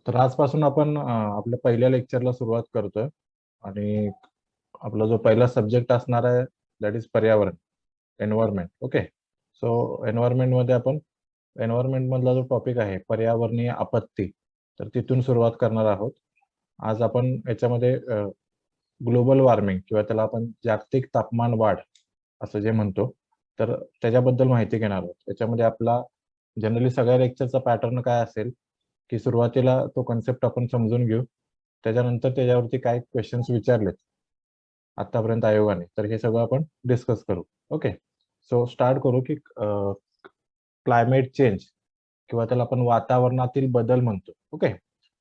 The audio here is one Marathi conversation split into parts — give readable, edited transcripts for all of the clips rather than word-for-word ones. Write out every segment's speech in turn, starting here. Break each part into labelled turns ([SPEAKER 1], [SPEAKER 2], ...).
[SPEAKER 1] तर आजपासून आपण आपल्या पहिल्या लेक्चरला सुरुवात करतोय आणि आपला जो पहिला सब्जेक्ट असणार आहे दॅट इज पर्यावरण, एन्व्हायरमेंट. ओके. सो एन्व्हायरमेंट मध्ये आपण एन्व्हायरमेंट मधला जो टॉपिक आहे पर्यावरणीय आपत्ती, तर तिथून सुरुवात करणार आहोत. आज आपण याच्यामध्ये ग्लोबल वॉर्मिंग किंवा त्याला आपण जागतिक तापमान वाढ असं जे म्हणतो, तर त्याच्याबद्दल माहिती घेणार आहोत. याच्यामध्ये आपला जनरली सगळ्या लेक्चरचा पॅटर्न काय असेल की सुरुवातीला तो कन्सेप्ट आपण समजून घेऊ, त्याच्यानंतर त्याच्यावरती काय क्वेश्चन्स विचारलेत आतापर्यंत आयोगाने, तर हे सगळं आपण डिस्कस करू. ओके. सो स्टार्ट करू की क्लायमेट चेंज किंवा त्याला आपण वातावरणातील बदल म्हणतो. ओके.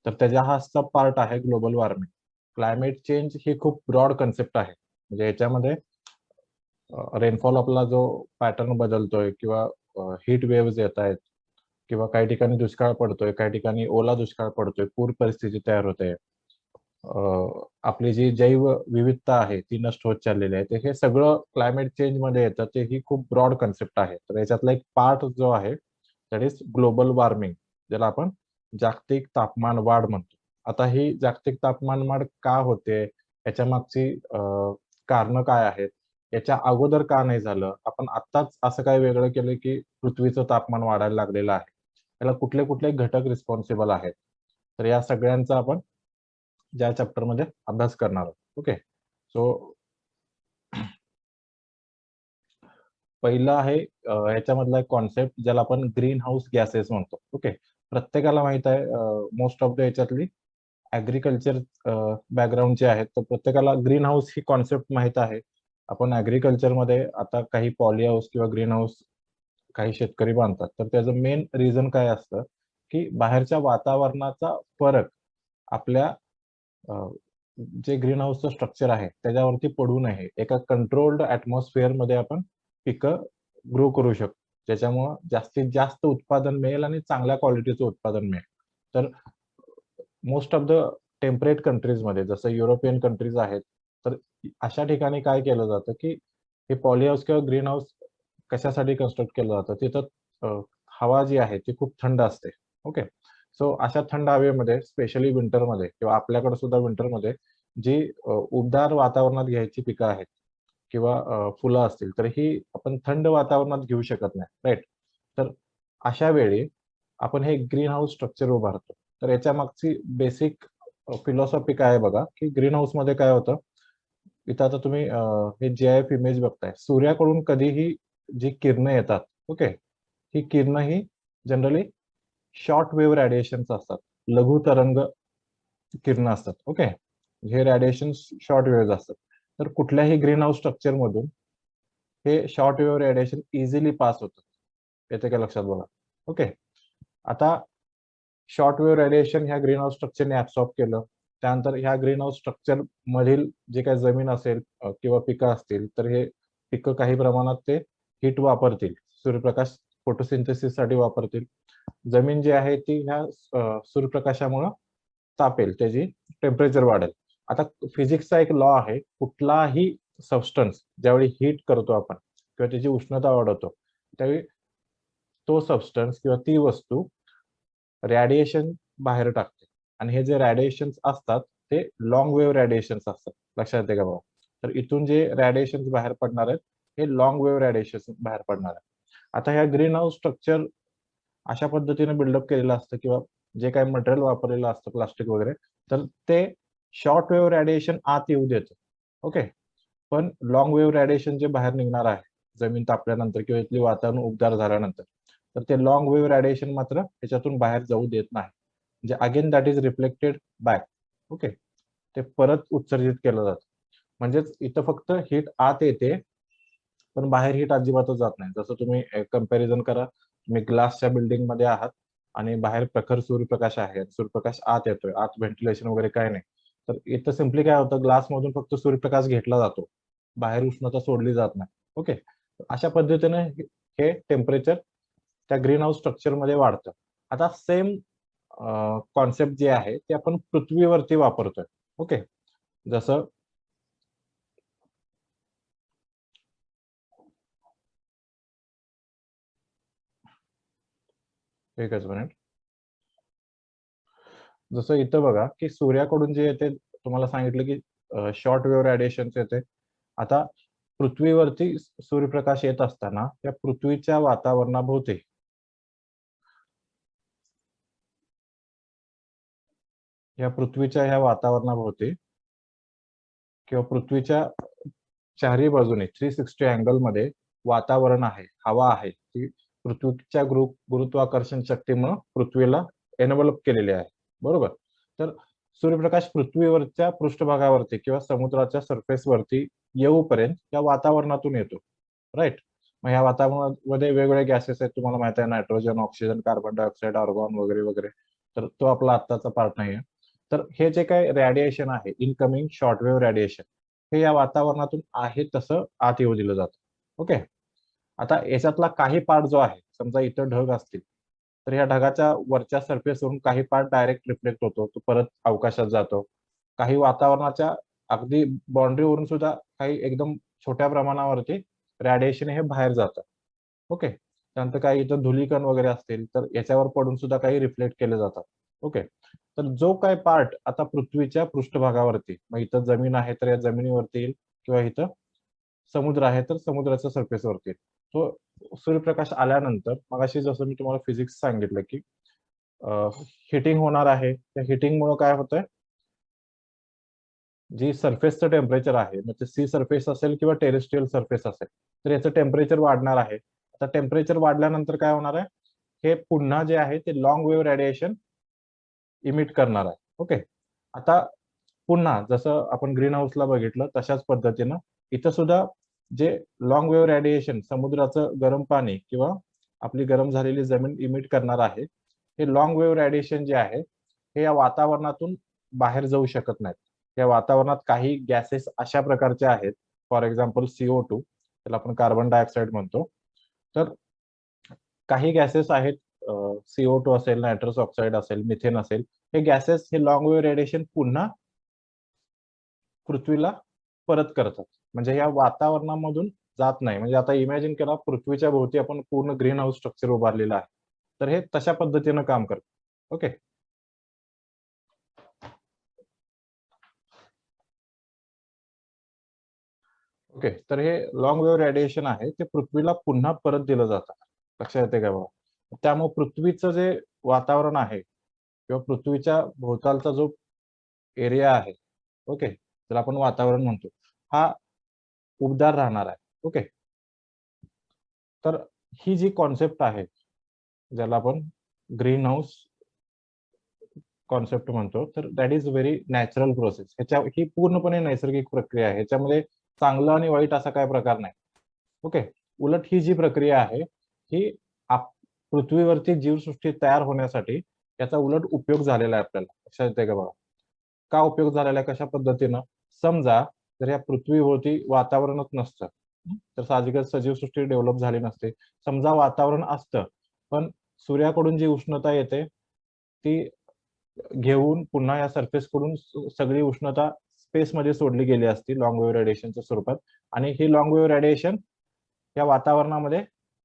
[SPEAKER 1] तर त्याचा हा सब पार्ट आहे ग्लोबल वॉर्मिंग. क्लायमेट चेंज ही खूप ब्रॉड कन्सेप्ट आहे. म्हणजे याच्यामध्ये रेनफॉल आपला जो पॅटर्न बदलतोय किंवा हीट वेव्हज येत आहेत किंवा काही ठिकाणी दुष्काळ पडतोय, काही ठिकाणी ओला दुष्काळ पडतोय, पूर परिस्थिती तयार होते, आपली जी जैव विविधता आहे ती नष्ट होत चाललेली आहे. तर हे सगळं क्लायमेट चेंज मध्ये येतं. ते ही खूप ब्रॉड कन्सेप्ट आहे. तर याच्यातला एक पार्ट जो आहे दॅट इज ग्लोबल वॉर्मिंग, ज्याला आपण जागतिक तापमान वाढ म्हणतो. आता ही जागतिक तापमान वाढ का होते, याच्या मागची कारणं काय आहेत, याच्या अगोदर का नाही झालं, आपण आत्ताच असं काय वेगळं केलं की पृथ्वीचं तापमान वाढायला लागलेलं आहे, याला कुठले कुठले घटक रिस्पॉन्सिबल आहेत, तर या सगळ्यांचा आपण ज्या चॅप्टर मध्ये अभ्यास करणार आहोत. ओके. सो पहिलं आहे याच्यामधला एक कॉन्सेप्ट ज्याला आपण ग्रीन हाऊस गॅसेस म्हणतो. ओके. प्रत्येकाला माहित आहे, मोस्ट ऑफ द याच्यातली ऍग्रिकल्चर बॅकग्राऊंडचे आहेत, तर प्रत्येकाला ग्रीन हाऊस ही कॉन्सेप्ट माहित आहे. आपण ऍग्रिकल्चर मध्ये आता काही पॉली हाऊस किंवा ग्रीन हाऊस काही शेतकरी बांधतात, तर त्याचं मेन रिझन काय असतं की बाहेरच्या वातावरणाचा फरक आपल्या जे ग्रीन हाऊसचं स्ट्रक्चर आहे त्याच्यावरती पडू नये. एका कंट्रोल्ड ऍटमॉस्फिअर मध्ये आपण पिकं ग्रो करू शकतो, ज्याच्यामुळं जास्तीत जास्त उत्पादन मिळेल आणि चांगल्या क्वालिटीचं उत्पादन मिळेल. तर मोस्ट ऑफ द टेम्परेट कंट्रीजमध्ये, जसं युरोपियन कंट्रीज आहेत, तर अशा ठिकाणी काय केलं जातं की हे पॉली हाऊस किंवा ग्रीन हाऊस कशासाठी कन्स्ट्रक्ट केलं जातं, तिथं हवा जी आहे ती खूप थंड असते. ओके. सो अशा थंड हवेमध्ये स्पेशली विंटरमध्ये किंवा आपल्याकडे सुद्धा विंटरमध्ये जी उबदार वातावरणात घ्यायची पिकं आहेत किंवा फुलं असतील, तर ही आपण थंड वातावरणात घेऊ शकत नाही, राईट. तर अशा वेळी आपण हे ग्रीन हाऊस स्ट्रक्चर उभारतो. तर याच्या मागची बेसिक फिलॉसॉफी काय आहे बघा, की ग्रीन हाऊस मध्ये काय होतं, इथं आता तुम्ही हे GIF इमेज बघताय, सूर्याकडून कधीही जी किरणं येतात, ओके, ही किरणं ही जनरली शॉर्ट वेव्ह रॅडिएशन्स असतात, लघु तरंग किरणं असतात. ओके. हे रॅडिएशन शॉर्ट वेव्ह असतात. तर कुठल्याही ग्रीन हाऊस स्ट्रक्चर मधून हे short wave radiation easily pass होतं. येते का लक्षात बघा. ओके. आता शॉर्ट वेव्ह रेडिएशन ह्या ग्रीन हाऊस स्ट्रक्चरने ऍब्सॉर्ब केलं. त्यानंतर ह्या ग्रीन हाऊस स्ट्रक्चर मधील जे काही जमीन असेल किंवा पिकं असतील, तर हे पिकं काही प्रमाणात ते हीट वापरतील, सूर्यप्रकाश फोटोसिंथेसिससाठी वापरतील. जमीन जी आहे ती ह्या सूर्यप्रकाशामुळं तापेल, त्याची टेम्परेचर वाढेल. आता फिजिक्सचा एक लॉ आहे, कुठलाही सबस्टन्स ज्यावेळी हीट करतो आपण किंवा त्याची उष्णता वाढवतो, त्यावेळी तो सबस्टन्स किंवा ती वस्तू रॅडिएशन बाहेर टाकते. आणि हे जे रॅडिएशन असतात ते लॉंग वेव्ह रॅडिएशन्स असतात. लक्षात येते का बाबा. तर इथून जे रॅडिएशन बाहेर पडणार आहेत हे लॉंग वेव्ह रॅडिएशन बाहेर पडणार आहे. आता ह्या ग्रीन हाऊस स्ट्रक्चर अशा पद्धतीने बिल्डअप केलेलं असतं किंवा जे काही मटेरियल वापरलेलं असतं प्लास्टिक वगैरे, तर ते शॉर्ट वेव्ह रॅडिएशन आत येऊ देतं. ओके. पण लॉंग वेव्ह रॅडिएशन जे बाहेर निघणार आहे जमीन तापल्यानंतर किंवा इथली वातावरण उबदार झाल्यानंतर, तर ते लॉंग वेव्ह रॅडिएशन मात्र त्याच्यातून बाहेर जाऊ देत नाही. म्हणजे again that is reflected back. Okay. ते परत उत्सर्जित केलं जातं. म्हणजेच इथं फक्त हीट आत येते, पण बाहेर हीट अजिबातच जात नाही. जसं तुम्ही कंपॅरिझन करा, तुम्ही ग्लासच्या बिल्डिंग मध्ये आहात आणि बाहेर प्रखर सूर्यप्रकाश आहे, सूर्यप्रकाश आत येतोय, आत व्हेंटिलेशन वगैरे काय नाही, तर इथं सिम्पली काय होतं, ग्लास मधून फक्त सूर्यप्रकाश घेतला जातो, बाहेर उष्णता सोडली जात नाही. ओके. अशा पद्धतीने हे टेम्परेचर त्या ग्रीन हाऊस स्ट्रक्चर मध्ये वाढतं. आता सेम कॉन्सेप्ट जे आहे ते आपण पृथ्वीवरती वापरतोय. ओके. जसं एकच मिनिट. जसं इथं बघा की सूर्याकडून जे येते तुम्हाला सांगितलं की शॉर्ट वेव्ह रेडिएशन येते. आता पृथ्वीवरती सूर्यप्रकाश येत असताना त्या पृथ्वीच्या वातावरणाभोवती या पृथ्वीच्या ह्या वातावरणाभोवती किंवा पृथ्वीच्या चारही बाजूने 360 अँगल मध्ये वातावरण आहे, हवा आहे, ती पृथ्वीच्या गुरुत्वाकर्षण शक्तीमुळे पृथ्वीला एनवलप केलेली आहे. बरोबर. तर सूर्यप्रकाश पृथ्वीवरच्या पृष्ठभागावरती किंवा समुद्राच्या सरफेसवरती येऊपर्यंत या वातावरणातून येतो. राईट. मग ह्या वातावरणामध्ये वेगवेगळे गॅसेस आहेत, तुम्हाला माहिती आहे, nitrogen, oxygen, carbon dioxide, argon वगैरे वगैरे. तर तो आपला आत्ताचा पार्ट नाहीये. तर हे जे काही रेडिएशन आहे, इनकमिंग शॉर्ट वेव्ह रेडिएशन, हे या वातावरणातून आहे तसं आत येऊ दिलं जातं. ओके. आता याच्यातला काही पार्ट जो आहे, समजा इथं ढग असतील, तर या ढगाच्या वरच्या सरफेसवरून काही पार्ट डायरेक्ट रिफ्लेक्ट होतो, तो परत अवकाशात जातो. काही वातावरणाच्या अगदी बाउंड्रीवरून सुद्धा काही एकदम छोट्या प्रमाणावरती रेडिएशन हे बाहेर जातं. ओके. त्यानंतर काही इथं धुलीकण वगैरे असतील, तर याच्यावर पडून सुद्धा काही रिफ्लेक्ट केले जातात. ओके. तर जो काही पार्ट आता पृथ्वीच्या पृष्ठभागावरती, मग इथं जमीन आहे तर या जमिनीवरती येईल किंवा इथं समुद्र आहे तर समुद्राच्या सरफेसवरती येईल. तो सूर्यप्रकाश आल्यानंतर मगाशी जसं मी तुम्हाला फिजिक्स सांगितलं की हिटिंग होणार आहे. त्या हिटिंगमुळे काय होतंय, जी सरफेसचं टेम्परेचर आहे, मग ते सी सरफेस असेल किंवा टेरेस्ट्रियल सरफेस असेल, तर याचं टेम्परेचर वाढणार आहे. आता टेम्परेचर वाढल्यानंतर काय होणार आहे, हे पुन्हा जे आहे ते लॉंग वेव्ह रेडिएशन इमिट करणार आहे. ओके. आता पुन्हा जसं आपण ग्रीन हाऊसला बघितलं तशाच पद्धतीनं इथं सुद्धा जे लॉंग वेव्ह रेडिएशन समुद्राचं गरम पाणी किंवा आपली गरम झालेली जमीन इमिट करणार आहे, हे लॉंग वेव्ह रेडिएशन जे आहे हे या वातावरणातून बाहेर जाऊ शकत नाहीत. या वातावरणात काही गॅसेस अशा प्रकारचे आहेत, फॉर एक्झाम्पल CO2, त्याला आपण कार्बन डायऑक्साईड म्हणतो. तर काही गॅसेस आहेत, CO2 असेल, नायट्रस ऑक्साईड असेल, मिथेन असेल, हे गॅसेस हे लॉंग वेव्ह रेडिएशन पुन्हा पृथ्वीला परत करतात. म्हणजे या वातावरणामधून जात नाही. म्हणजे आता इमॅजिन करा, पृथ्वीच्या भोवती आपण पूर्ण ग्रीन हाऊस स्ट्रक्चर उभारलेलं आहे. तर हे तशा पद्धतीनं काम करतं. ओके. ओके. तर हे लॉंग वेव्ह रेडिएशन आहे ते पृथ्वीला पुन्हा परत दिलं जातं. लक्षात येते का बघा? त्यामुळे पृथ्वीचं जे वातावरण आहे किंवा पृथ्वीच्या भोवतालचा जो एरिया आहे, ओके, त्याला आपण वातावरण म्हणतो, हा उबदार राहणार आहे. ओके. तर ही जी कॉन्सेप्ट आहे, ज्याला आपण ग्रीन हाऊस कॉन्सेप्ट म्हणतो, तर that is very natural process. ही पूर्णपणे नैसर्गिक प्रक्रिया आहे. ह्याच्यामध्ये चांगलं आणि वाईट असा काही प्रकार नाही. ओके. उलट ही जी प्रक्रिया आहे, ही पृथ्वीवरती जीवसृष्टी तयार होण्यासाठी याचा उलट उपयोग झालेला आहे आपल्याला. लक्षात येते का बघा? का उपयोग झालेला आहे, कशा पद्धतीनं? समजा जर या पृथ्वीभोवती वातावरणच नसतं, तर साहजिकच सजीवसृष्टी डेव्हलप झाली नसते. समजा वातावरण असतं, पण सूर्याकडून जी उष्णता येते ती घेऊन पुन्हा या सरफेसकडून सगळी उष्णता स्पेसमध्ये सोडली गेली असती लॉंग वेव्ह रेडिएशनच्या स्वरूपात, आणि ही लॉंग वेव्ह रेडिएशन या वातावरणामध्ये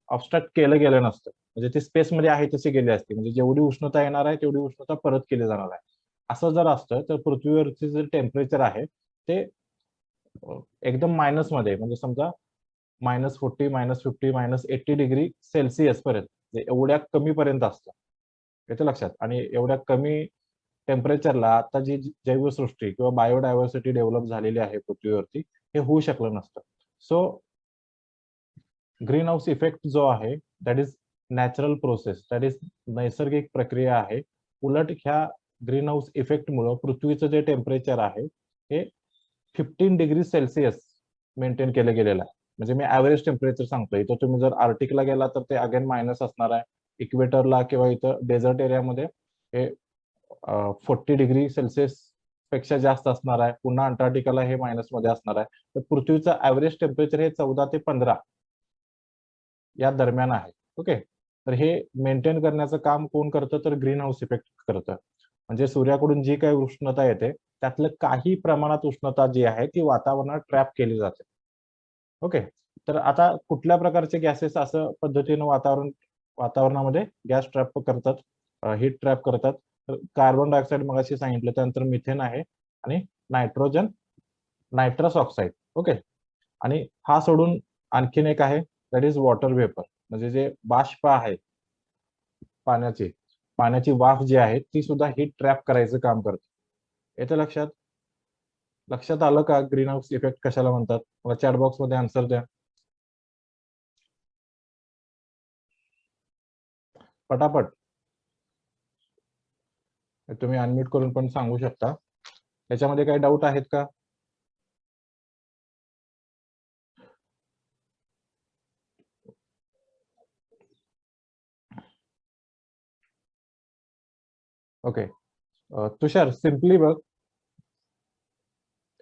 [SPEAKER 1] ऑब्स्ट्रक्ट केलं गेलं नसतं. म्हणजे ती स्पेसमध्ये आहे तशी गेली असती. म्हणजे जेवढी उष्णता येणार आहे तेवढी उष्णता परत केली जाणार आहे. असं जर असतं तर पृथ्वीवरचे जे टेम्परेचर आहे ते एकदम मायनसमध्ये, म्हणजे समजा -40, -50, -80 डिग्री सेल्सिअस पर्यंत, म्हणजे एवढ्या कमीपर्यंत असतं. येतं लक्षात? आणि एवढ्या कमी टेम्परेचरला आता जी जैवसृष्टी किंवा बायोडायव्हर्सिटी डेव्हलप झालेली आहे पृथ्वीवरती, हे होऊ शकलं नसतं. सो ग्रीन हाऊस इफेक्ट जो आहे that is natural process, that is नैसर्गिक प्रक्रिया आहे. उलट ह्या ग्रीन हाऊस इफेक्टमुळं पृथ्वीचं जे टेम्परेचर आहे हे 15 डिग्री सेल्सिअस मेंटेन केलं गेलेलं आहे. म्हणजे मी ऍव्हरेज टेम्परेचर सांगतोय. इथं तुम्ही जर आर्टिकला गेला तर ते अगेन मायनस असणार आहे. इक्वेटरला किंवा इथं डेझर्ट एरियामध्ये हे 40 डिग्री सेल्सिअस पेक्षा जास्त असणार आहे. पुन्हा अंटार्क्टिकाला हे मायनसमध्ये असणार आहे. तर पृथ्वीचं ऍव्हरेज टेम्परेचर हे 14 ते 15 या दरम्यान आहे. ओके. तर हे मेंटेन करण्याचं काम कोण करतं, तर ग्रीन हाऊस इफेक्ट करतं. म्हणजे सूर्याकडून जी काही उष्णता येते त्यातलं काही प्रमाणात उष्णता जी आहे ती वातावरणात ट्रॅप केली जाते. ओके. तर आता कुठल्या प्रकारचे गॅसेस असं पद्धतीनं वातावरणामध्ये गॅस ट्रॅप करतात, हीट ट्रॅप करतात, तर कार्बन डायऑक्साईड मगाशी सांगितलं, त्यानंतर मिथेन आहे आणि नायट्रोजन, नायट्रस ऑक्साईड. ओके. आणि हा सोडून आणखीन एक आहे, दॅट इज वॉटर वेपर, म्हणजे जे बाष्प आहे पाण्याची, पाण्याची वाफ जी आहे ती सुद्धा हीट ट्रॅप करायचं काम करते. येतं लक्षात? लक्षात आलं का ग्रीन हाऊस इफेक्ट कशाला म्हणतात? मला चॅट बॉक्स मध्ये आन्सर द्या पटापट. तुम्ही अनम्यूट करून पण सांगू शकता. याच्यामध्ये काही डाऊट आहेत का? ओके. तुषार सिम्पली बघ,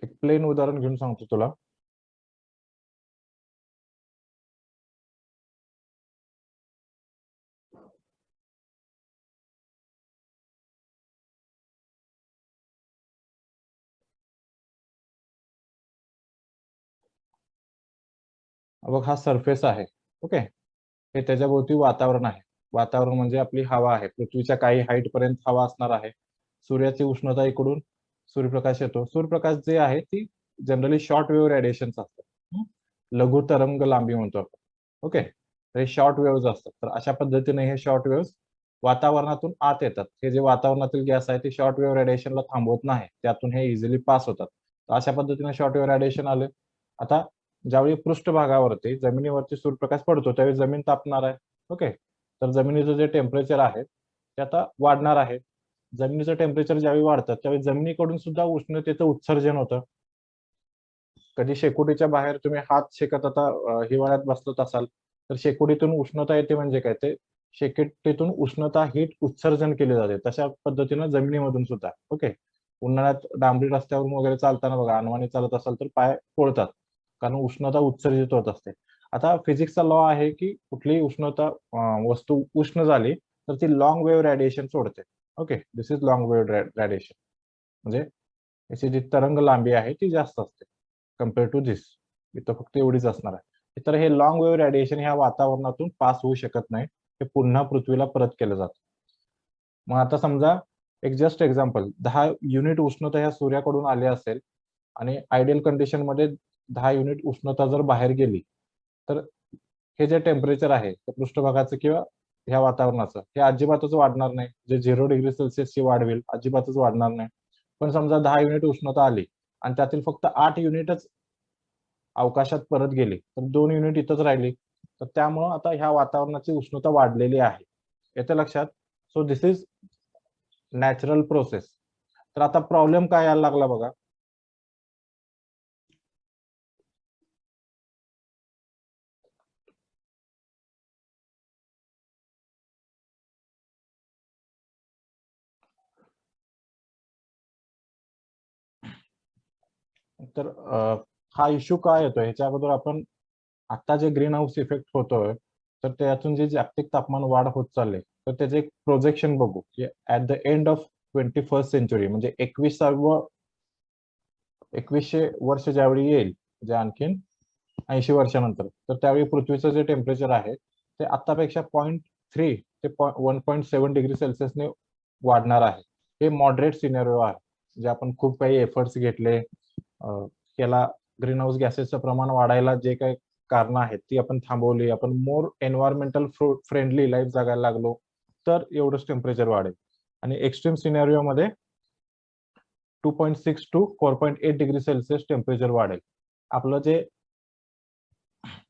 [SPEAKER 1] एक प्लेन उदाहरण घेऊन सांगतो तुला. बघ हा सरफेस आहे. ओके. हे त्याच्याभोवती वातावरण आहे. वातावरण म्हणजे आपली हवा आहे. पृथ्वीच्या काही हाईट पर्यंत हवा असणार आहे. सूर्याची उष्णता इकडून सूर्यप्रकाश येतो. सूर्यप्रकाश जे आहे ती जनरली शॉर्ट वेव्ह रेडिएशन असतात. लघु तरंग लांबी म्हणतो आपण. ओके. हे शॉर्ट वेव्ह असतात. तर अशा पद्धतीने हे शॉर्ट वेव्ह वातावरणातून आत येतात. हे जे वातावरणातील गॅस आहे ते शॉर्ट वेव्ह रेडिएशनला थांबवत नाही, त्यातून हे इझिली पास होतात. तर अशा पद्धतीने शॉर्ट वेव्ह रेडिएशन आले. आता ज्यावेळी पृष्ठभागावरती जमिनीवरती सूर्यप्रकाश पडतो त्यावेळी जमीन तापणार आहे. ओके. तर जमिनीचं जे टेम्परेचर आहे ते आता वाढणार आहे. जमिनीचं टेम्परेचर ज्यावेळी वाढतं त्यावेळी जमिनीकडून सुद्धा उष्णतेचं उत्सर्जन होतं. कधी शेकोटीच्या बाहेर तुम्ही हात शेकत आता हिवाळ्यात बसत असाल तर शेकोटीतून उष्णता येते, म्हणजे काय ते शेकोटीतून उष्णता हीट उत्सर्जन केले जाते. तशा पद्धतीनं जमिनीमधून सुद्धा. ओके. उन्हाळ्यात डांबरी रस्त्यावरून वगैरे चालताना बघा, अनवाणी चालत असाल तर पाय पोळतात, कारण उष्णता उत्सर्जित होत असते. आता फिजिक्सचा लॉ आहे की कुठलीही उष्णता वस्तू उष्ण झाली तर ती लॉंग वेव्ह रेडिएशन सोडते. Okay. This is long wave radiation, म्हणजे याची जी तरंग लांबी आहे ती जास्त असते कम्पेअर टू दिस. इथं फक्त एवढीच असणार आहे. तर हे लॉंग वेव्ह रेडिएशन ह्या वातावरणातून पास होऊ शकत नाही, हे पुन्हा पृथ्वीला परत केलं जातं. मग आता समजा एक जस्ट एक्झाम्पल, 10 युनिट उष्णता ह्या सूर्याकडून आली असेल आणि आयडियल कंडिशन मध्ये 10 युनिट उष्णता जर बाहेर गेली तर हे जे टेम्परेचर आहे त्या पृष्ठभागाचं किंवा ह्या वातावरणाचं हे अजिबातच वाढणार नाही. जे 0 डिग्री सेल्सिअसची वाढ होईल अजिबातच वाढणार नाही. पण समजा 10 युनिट उष्णता आली आणि त्यातील फक्त 8 युनिटच अवकाशात परत गेली तर 2 युनिट इथंच राहिली. तर त्यामुळं आता ह्या वातावरणाची उष्णता वाढलेली आहे. येतं लक्षात? So this is natural process. तर आता प्रॉब्लेम काय यायला लागला बघा. तर हा इश्यू काय येतोय ह्याच्या अगोदर आपण आता जे ग्रीन हाऊस इफेक्ट होतोय तर त्यातून जे जागतिक तापमान वाढ होत चालले तर त्याचे एक प्रोजेक्शन बघू की at the end of 21st century, म्हणजे 2100 वर्ष ज्यावेळी येईल, म्हणजे आणखीन 80 वर्षानंतर, तर त्यावेळी पृथ्वीचं जे टेम्परेचर आहे ते आतापेक्षा 0.3 ते 1.7 डिग्री सेल्सिअसने वाढणार आहे. हे मॉडरेट सिनेरिओ आहे, जे आपण खूप काही एफर्ट्स घेतले, याला ग्रीन हाऊस गॅसेसचं प्रमाण वाढायला जे काही कारणं आहेत ती आपण थांबवली, आपण मोर एन्व्हायरमेंटल फ्रेंडली लाईफ जगायला लागलो, तर एवढंच टेम्परेचर वाढेल. आणि एक्स्ट्रीम सिनेरिओ मध्ये 2.6 टू 4.8 डिग्री सेल्सिअस टेम्परेचर वाढेल. आपलं जे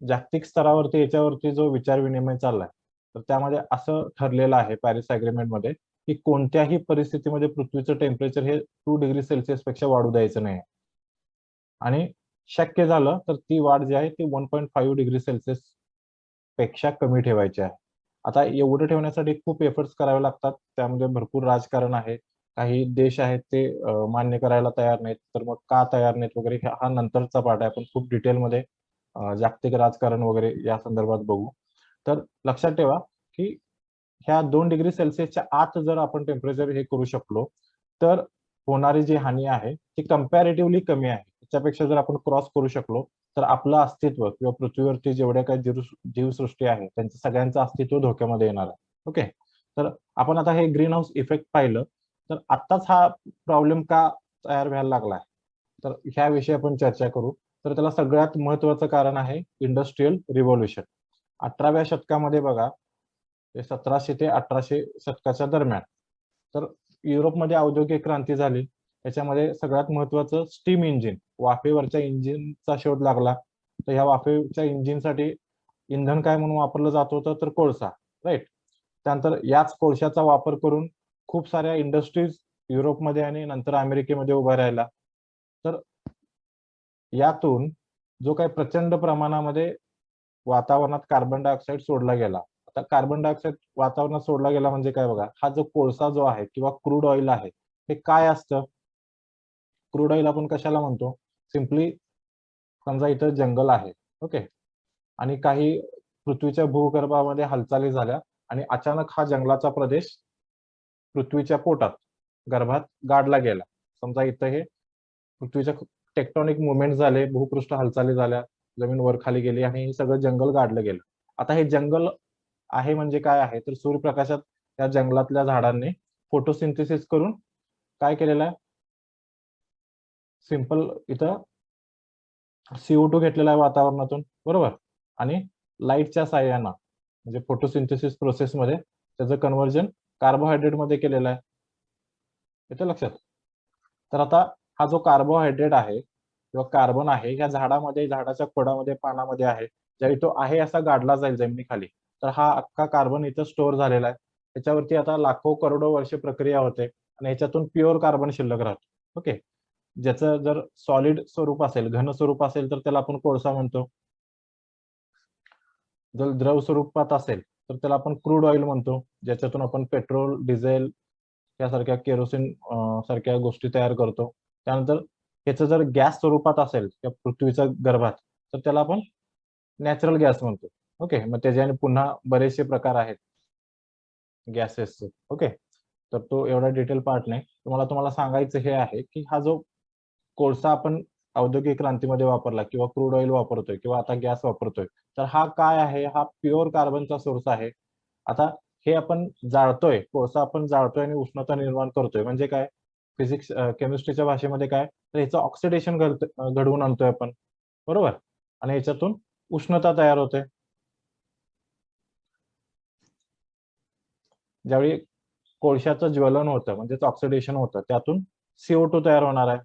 [SPEAKER 1] जागतिक स्तरावरती याच्यावरती जो विचार विनिमय चाललाय तर त्यामध्ये असं ठरलेलं आहे पॅरिस अग्रीमेंटमध्ये की कोणत्याही परिस्थितीमध्ये पृथ्वीचं टेम्परेचर हे 2 डिग्री सेल्सिअस पेक्षा वाढू द्यायचं नाही. आणि शक्य झालं तर ती वाढ जी आहे ती 1.5 डिग्री सेल्सिअस पेक्षा कमी ठेवायची आहे. आता एवढं ठेवण्यासाठी खूप एफर्ट्स करावे लागतात, त्यामध्ये भरपूर राजकारण आहे. काही देश आहेत ते मान्य करायला तयार नाहीत, तर मग का तयार नाहीत वगैरे हा नंतरचा पार्ट आहे. आपण खूप डिटेलमध्ये जागतिक राजकारण वगैरे या संदर्भात बघू. तर लक्षात ठेवा की ह्या 2 डिग्री सेल्सिअसच्या आत जर आपण टेम्परेचर हे करू शकलो तर होणारी जी हानी आहे ती कंपॅरेटिव्हली कमी आहे. त्याच्यापेक्षा जर आपण क्रॉस करू शकलो तर आपलं अस्तित्व किंवा पृथ्वीवरती जेवढ्या काही जीवसृष्टी आहे त्यांचं सगळ्यांचं अस्तित्व धोक्यामध्ये येणार आहे. ओके. तर आपण आता हे ग्रीन हाऊस इफेक्ट पाहिलं तर आत्ताच हा प्रॉब्लेम का तयार व्हायला लागलाय, तर ह्याविषयी आपण चर्चा करू. तर त्याला सगळ्यात महत्वाचं कारण आहे इंडस्ट्रियल रिव्होल्यूशन. 18व्या शतकामध्ये बघा, ते 1700 ते 1800 शतकाच्या दरम्यान तर युरोपमध्ये औद्योगिक क्रांती झाली. त्याच्यामध्ये सगळ्यात महत्वाचं स्टीम इंजिन, वाफेवरच्या इंजिनचा शोध लागला. तर ह्या वाफेच्या इंजिनसाठी इंधन काय म्हणून वापरलं जात होतं, तर कोळसा, राईट. त्यानंतर याच कोळशाचा वापर करून खूप साऱ्या इंडस्ट्रीज युरोपमध्ये आणि नंतर अमेरिकेमध्ये उभा राहिला. तर यातून जो काही प्रचंड प्रमाणामध्ये वातावरणात कार्बन डायऑक्साईड सोडला गेला. आता कार्बन डायऑक्साईड वातावरणात सोडला गेला म्हणजे काय बघा, हा जो कोळसा जो आहे किंवा क्रूड ऑइल आहे, हे काय असतं? क्रूड ऑइल आपण कशाला म्हणतो? सिम्पली समजा इथं जंगल आहे, ओके, आणि काही पृथ्वीच्या भूगर्भामध्ये हालचाली झाल्या आणि अचानक हा जंगलाचा प्रदेश पृथ्वीच्या पोटात, गर्भात गाडला गेला. समजा इथं हे पृथ्वीच्या टेक्टॉनिक मुव्हमेंट झाले, भूपृष्ठ हालचाली झाल्या, जमीन वर खाली गेली आणि हे सगळं जंगल गाडलं गेलं. आता हे जंगल आहे म्हणजे काय आहे, तर सूर्यप्रकाशात त्या जंगलातल्या झाडांनी फोटोसिंथेसिस करून काय केलेलं आहे, सिंपल इथं CO2 घेतलेला आहे वातावरणातून, बरोबर, आणि लाईटच्या साहाय्यानं म्हणजे फोटोसिंथेसिस प्रोसेसमध्ये त्याचं कन्व्हर्जन कार्बोहायड्रेटमध्ये केलेलं आहे. येतं लक्षात? तर आता हा जो कार्बोहायड्रेट आहे किंवा कार्बन आहे, या झाडामध्ये, झाडाच्या खोडामध्ये, पानामध्ये आहे. ज्यावेळी तो आहे असा गाडला जाईल जमिनीखाली, तर हा अख्खा कार्बन इथं स्टोअर झालेला आहे. त्याच्यावरती आता लाखो करोडो वर्षे प्रक्रिया होते आणि याच्यातून प्युअर कार्बन शिल्लक राहतो. ओके. ज्याचं जर सॉलिड स्वरूप असेल, घन स्वरूप असेल, तर त्याला आपण कोळसा म्हणतो. जर द्रव स्वरूपात असेल तर त्याला आपण क्रूड ऑइल म्हणतो, ज्याच्यातून आपण पेट्रोल, डिझेल यासारख्या केरोसिन सारख्या गोष्टी तयार करतो. त्यानंतर ह्याचं जर गॅस स्वरूपात असेल त्या पृथ्वीच्या गर्भात, तर त्याला आपण नॅचरल गॅस म्हणतो. ओके. मग त्याच्याने पुन्हा बरेचसे प्रकार आहेत गॅसेसचे. ओके. तर तो एवढा डिटेल पार्ट नाही. तुम्हाला सांगायचं हे आहे, की हा जो कोळसा आपण औद्योगिक क्रांतीमध्ये वापरला किंवा क्रूड ऑइल वापरतोय किंवा आता गॅस वापरतोय, तर हा काय आहे? हा प्युअर कार्बनचा सोर्स आहे. आता हे आपण जाळतोय, कोळसा आपण जाळतोय आणि उष्णता निर्माण करतोय म्हणजे काय? फिजिक्स केमिस्ट्रीच्या भाषेमध्ये काय? तर ह्याचं ऑक्सिडेशन घडवून आणतोय आपण, बरोबर? आणि ह्याच्यातून उष्णता तयार होते. ज्यावेळी कोळशाचं ज्वलन होतं म्हणजेच ऑक्सिडेशन होतं, त्यातून CO2 तयार होणार आहे.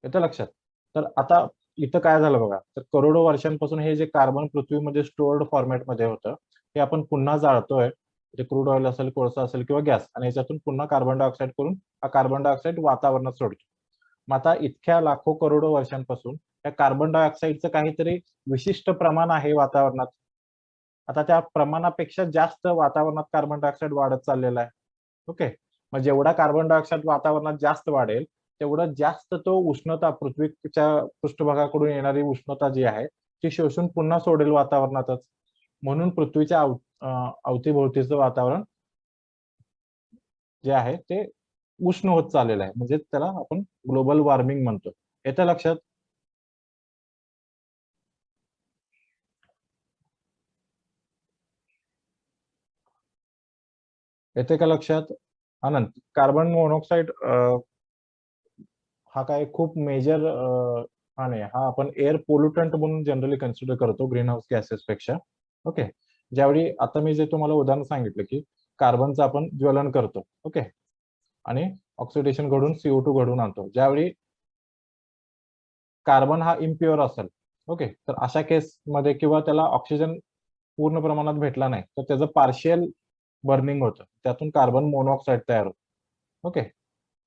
[SPEAKER 1] येतं लक्षात? तर आता इथं काय झालं बघा, तर करोडो वर्षांपासून हे जे कार्बन पृथ्वीमध्ये स्टोअर्ड फॉर्मॅटमध्ये होतं, हे आपण पुन्हा जाळतोय. ते क्रूड ऑइल असेल, कोळसा असेल किंवा गॅस, आणि याच्यातून पुन्हा कार्बन डायऑक्साईड करून हा कार्बन डायऑक्साईड वातावरणात सोडतो. मग आता इतक्या लाखो करोडो वर्षांपासून त्या कार्बन डायऑक्साईडचं काहीतरी विशिष्ट प्रमाण आहे वातावरणात. आता त्या प्रमाणापेक्षा जास्त वातावरणात कार्बन डायऑक्साईड वाढत चाललेला आहे. ओके. मग जेवढा कार्बन डायऑक्साईड वातावरणात जास्त वाढेल, तेवढं जास्त तो उष्णता पृथ्वीच्या पृष्ठभागाकडून येणारी उष्णता जी आहे, ती शोषून पुन्हा सोडेल वातावरणातच. म्हणून पृथ्वीच्या अवतीभोवतीचं वातावरण जे आहे ते उष्ण होत चाललेलं आहे. म्हणजे त्याला आपण ग्लोबल वॉर्मिंग म्हणतो. येतं लक्षात? येते का लक्षात? आनंद, कार्बन मोनॉक्साईड हा काय खूप मेजर हा नाही, हा आपण एअर पोल्युटंट म्हणून जनरली कन्सिडर करतो ग्रीन हाऊस गॅसेस पेक्षा. ओके. ज्यावेळी आता मी जे तुम्हाला उदाहरण सांगितलं, की कार्बनचं आपण ज्वलन करतो, ओके, आणि ऑक्सिडेशन घडून CO2 घडून आणतो. ज्यावेळी कार्बन हा इम्प्युअर असेल, ओके, तर अशा केसमध्ये किंवा त्याला ऑक्सिजन पूर्ण प्रमाणात भेटला नाही, तर त्याचं पार्शियल बर्निंग होतं. त्यातून कार्बन मोनॉक्साईड तयार होतं. ओके.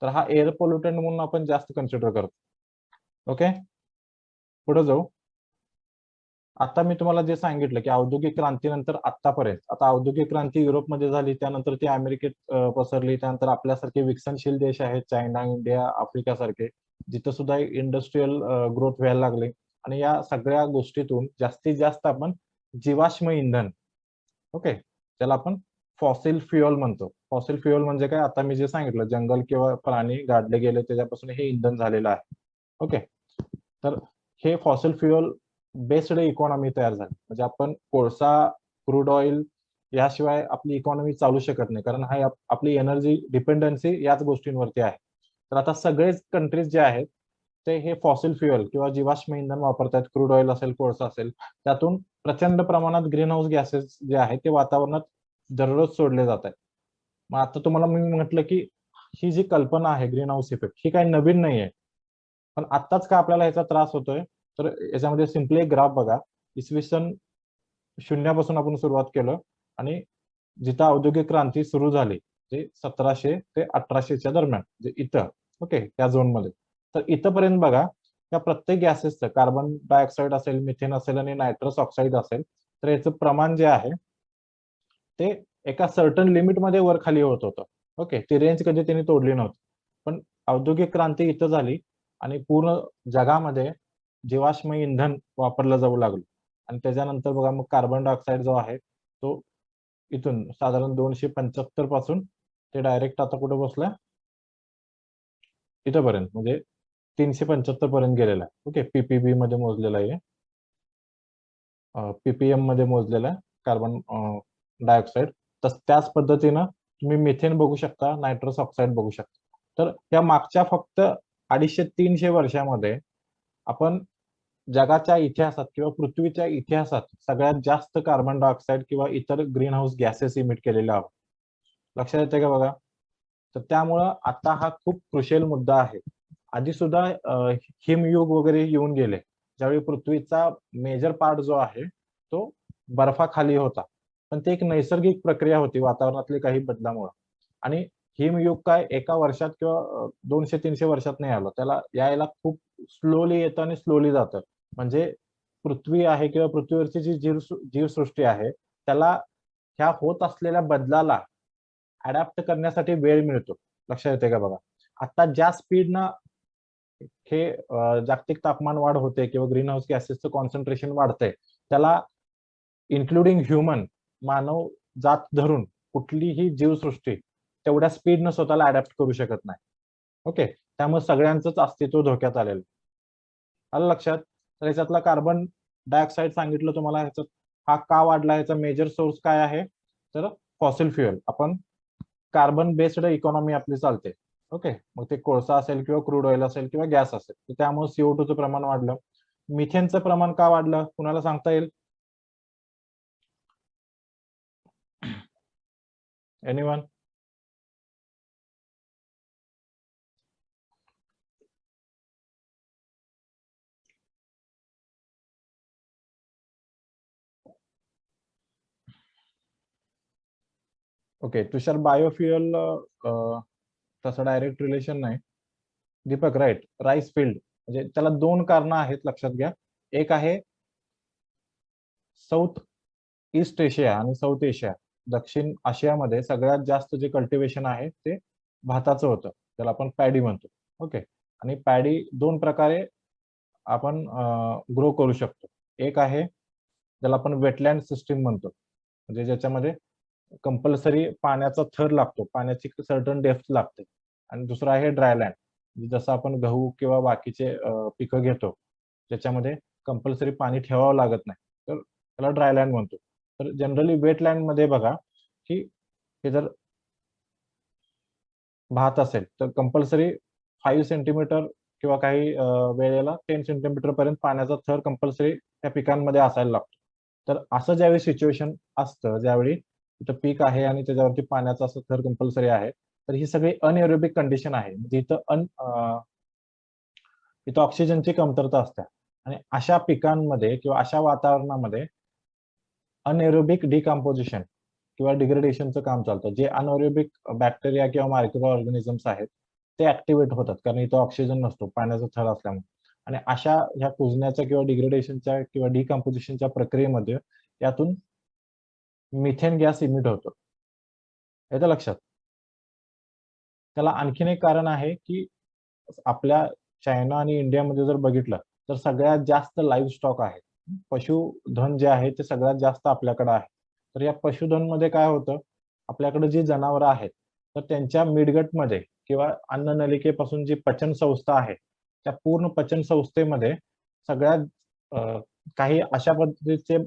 [SPEAKER 1] तर हा एअर पोल्युटंट म्हणून आपण जास्त कन्सिडर करतो. ओके. पुढे जाऊ. आता मी तुम्हाला जे सांगितलं, की औद्योगिक क्रांतीनंतर आत्तापर्यंत, आता औद्योगिक क्रांती युरोपमध्ये झाली, त्यानंतर ती अमेरिकेत पसरली, त्यानंतर आपल्यासारखे विकसनशील देश आहेत, चायना, इंडिया, आफ्रिकासारखे, जिथं सुद्धा इंडस्ट्रियल ग्रोथ व्हायला लागली. आणि या सगळ्या गोष्टीतून जास्तीत जास्त आपण जीवाश्म इंधन, ओके, त्याला आपण फॉसिल फ्युएल म्हणतो. फॉसिल फ्युएल म्हणजे काय? आता मी जे सांगितलं, जंगल किंवा प्राणी गाडले गेले त्याच्यापासून हे इंधन झालेलं आहे. ओके. तर हे फॉसिल फ्युएल बेस्ड इकॉनॉमी तयार झाली. म्हणजे आपण कोळसा, क्रूड ऑइल याशिवाय आपली इकॉनॉमी चालू शकत नाही, कारण हा आपली एनर्जी डिपेंडन्सी याच गोष्टींवरती आहे. तर आता सगळेच कंट्रीज जे आहेत ते हे फॉसिल फ्युएल किंवा जीवाश्म इंधन वापरतात, क्रूड ऑइल असेल, कोळसा असेल, त्यातून प्रचंड प्रमाणात ग्रीन हाऊस गॅसेस जे आहेत ते वातावरणात दररोज सोडले जात आहेत. मग आता तुम्हाला मी म्हटलं की ही जी कल्पना आहे ग्रीन हाऊस इफेक्ट ही काही नवीन नाही आहे, पण आत्ताच का आपल्याला याचा त्रास होतोय? तर याच्यामध्ये सिम्पली एक ग्राफ बघा. इसवी सन शून्यापासून आपण सुरुवात केलं आणि जिथं औद्योगिक क्रांती सुरू झाली ते 1700 ते 1800च्या दरम्यान, जे इथं ओके त्या झोनमध्ये. तर इथंपर्यंत बघा, त्या प्रत्येक गॅसेसचं कार्बन डायऑक्साईड असेल, मिथेन असेल आणि नायट्रस ऑक्साईड असेल, तर याचं प्रमाण जे आहे ते एका सर्टन लिमिटमध्ये वर खाली होत होतं. ओके, ती रेंज कधी त्यांनी तोडली नव्हती. पण औद्योगिक क्रांती इथं झाली आणि पूर्ण जगामध्ये जीवाश्म इंधन वापरलं जाऊ लागलं आणि त्याच्यानंतर बघा मग कार्बन डायऑक्साईड जो आहे तो इथून साधारण 275 पासून ते डायरेक्ट आता कुठे बसलाय इथपर्यंत, म्हणजे 375 पर्यंत गेलेला आहे. ओके, पीपीबी मध्ये मोजलेला आहे, पीपीएम मध्ये मोजलेला आहे कार्बन डायऑक्साईड. तर त्याच पद्धतीनं तुम्ही मिथेन बघू शकता, नायट्रस ऑक्साईड बघू शकता. तर त्या मागच्या फक्त 250-300 वर्षामध्ये आपण जगाच्या इतिहासात किंवा पृथ्वीच्या इतिहासात सगळ्यात जास्त कार्बन डायऑक्साईड किंवा इतर ग्रीन हाऊस गॅसेस इमिट केलेले आहोत. लक्षात येते का बघा? तर त्यामुळं आता हा खूप क्रुशियल मुद्दा आहे. आधी सुद्धा हिमयुग वगैरे येऊन गेले, ज्यावेळी पृथ्वीचा मेजर पार्ट जो आहे तो बर्फाखाली होता. पण ते एक नैसर्गिक प्रक्रिया होती वातावरणातली काही बदलामुळे. आणि हिमयुग काय एका वर्षात किंवा 200-300 वर्षात नाही आलं. त्याला यायला खूप स्लोली येतं आणि स्लोली जातं. म्हणजे पृथ्वी आहे किंवा पृथ्वीवरची जी जीवसृष्टी आहे त्याला ह्या होत असलेल्या बदलाला अडॅप्ट करण्यासाठी वेळ मिळतो. लक्षात येते का बघा? आता ज्या स्पीडनं हे जागतिक तापमान वाढ होते किंवा ग्रीन हाऊस गॅसेसचं कॉन्सन्ट्रेशन वाढतंय, त्याला इन्क्लुडिंग ह्युमन, मानव जात धरून कुठलीही जीवसृष्टी तेवढ्या स्पीडनं स्वतःला अडॅप्ट करू शकत नाही. ओके, त्यामुळे सगळ्यांचंच अस्तित्व धोक्यात आलेलं. आलं लक्षात? तर याच्यातला कार्बन डायऑक्साईड सांगितलं तुम्हाला, ह्याच्यात हा का वाढला, ह्याचा मेजर सोर्स काय आहे? तर फॉसिल फ्युएल. आपण कार्बन बेस्ड इकॉनॉमी आपली चालते. ओके, मग ते कोळसा असेल किंवा क्रूड ऑइल असेल किंवा गॅस असेल, तर त्यामुळे CO2 चं प्रमाण वाढलं. मिथेनचं प्रमाण का वाढलं कुणाला सांगता येईल? एनीवन? ओके, तुषार बायोफ्युएल तसं डायरेक्ट रिलेशन नाही. दीपक राईट, राईस फील्ड, म्हणजे त्याला दोन कारणं आहेत लक्षात घ्या. एक आहे साऊथ ईस्ट एशिया आणि साऊथ एशिया, दक्षिण आशियामध्ये सगळ्यात जास्त जे कल्टिवेशन आहे ते भाताचं होतं, त्याला आपण पॅडी म्हणतो. ओके, आणि पॅडी दोन प्रकारे आपण ग्रो करू शकतो. एक आहे ज्याला आपण वेटलँड सिस्टीम म्हणतो, म्हणजे ज्याच्यामध्ये कंपल्सरी पाण्याचा थर लागतो, पाण्याची सर्टन डेप्थ लागते. आणि दुसरा आहे ड्रायलँड, जसं आपण गहू किंवा बाकीचे पिकं घेतो त्याच्यामध्ये कंपल्सरी पाणी ठेवावं लागत नाही, तर त्याला ड्रायलँड म्हणतो. तर जनरली वेटलँड मध्ये बघा की हे जर भात असेल तर कंपल्सरी 5 सेंटीमीटर किंवा काही वेळेला 10 सेंटीमीटर पर्यंत पाण्याचा थर कंपल्सरी त्या पिकांमध्ये असायला लागतो. तर असं ज्यावेळी सिच्युएशन असतं, ज्यावेळी तिथं पीक आहे आणि त्याच्यावरती पाण्याचा असं थर कंपल्सरी आहे, तर ही सगळी अनएरोबिक कंडिशन आहे. म्हणजे इथं ऑक्सिजनची कमतरता असते आणि अशा पिकांमध्ये किंवा अशा वातावरणामध्ये अनएरोबिक डिकम्पोजिशन किंवा डिग्रेडेशनचं काम चालतं. जे अनएरोबिक बॅक्टेरिया किंवा मायक्रो ऑर्गॅनिझम्स आहेत ते ऍक्टिव्हेट होतात, कारण इथं ऑक्सिजन नसतो पाण्याचा थर असल्यामुळे. आणि अशा ह्या कुजण्याच्या किंवा डिग्रेडेशनच्या किंवा डिकम्पोजिशनच्या प्रक्रियेमध्ये यातून मिथेन गॅस इमिट होतो. येतं लक्षात? त्याला आणखीन एक कारण आहे की आपल्या चायना आणि इंडियामध्ये जर बघितलं तर सगळ्यात जास्त लाईव्ह स्टॉक आहे. पशुधन जे आहे ते सगळ्यात जास्त आपल्याकडे आहे. तर या पशुधन मध्ये काय होतं, आपल्याकडे जी जनावरं आहेत तर त्यांच्या मिडगटमध्ये किंवा अन्ननलिकेपासून जी पचन संस्था आहे त्या पूर्ण पचन संस्थेमध्ये सगळ्यात काही अशा पद्धतीचे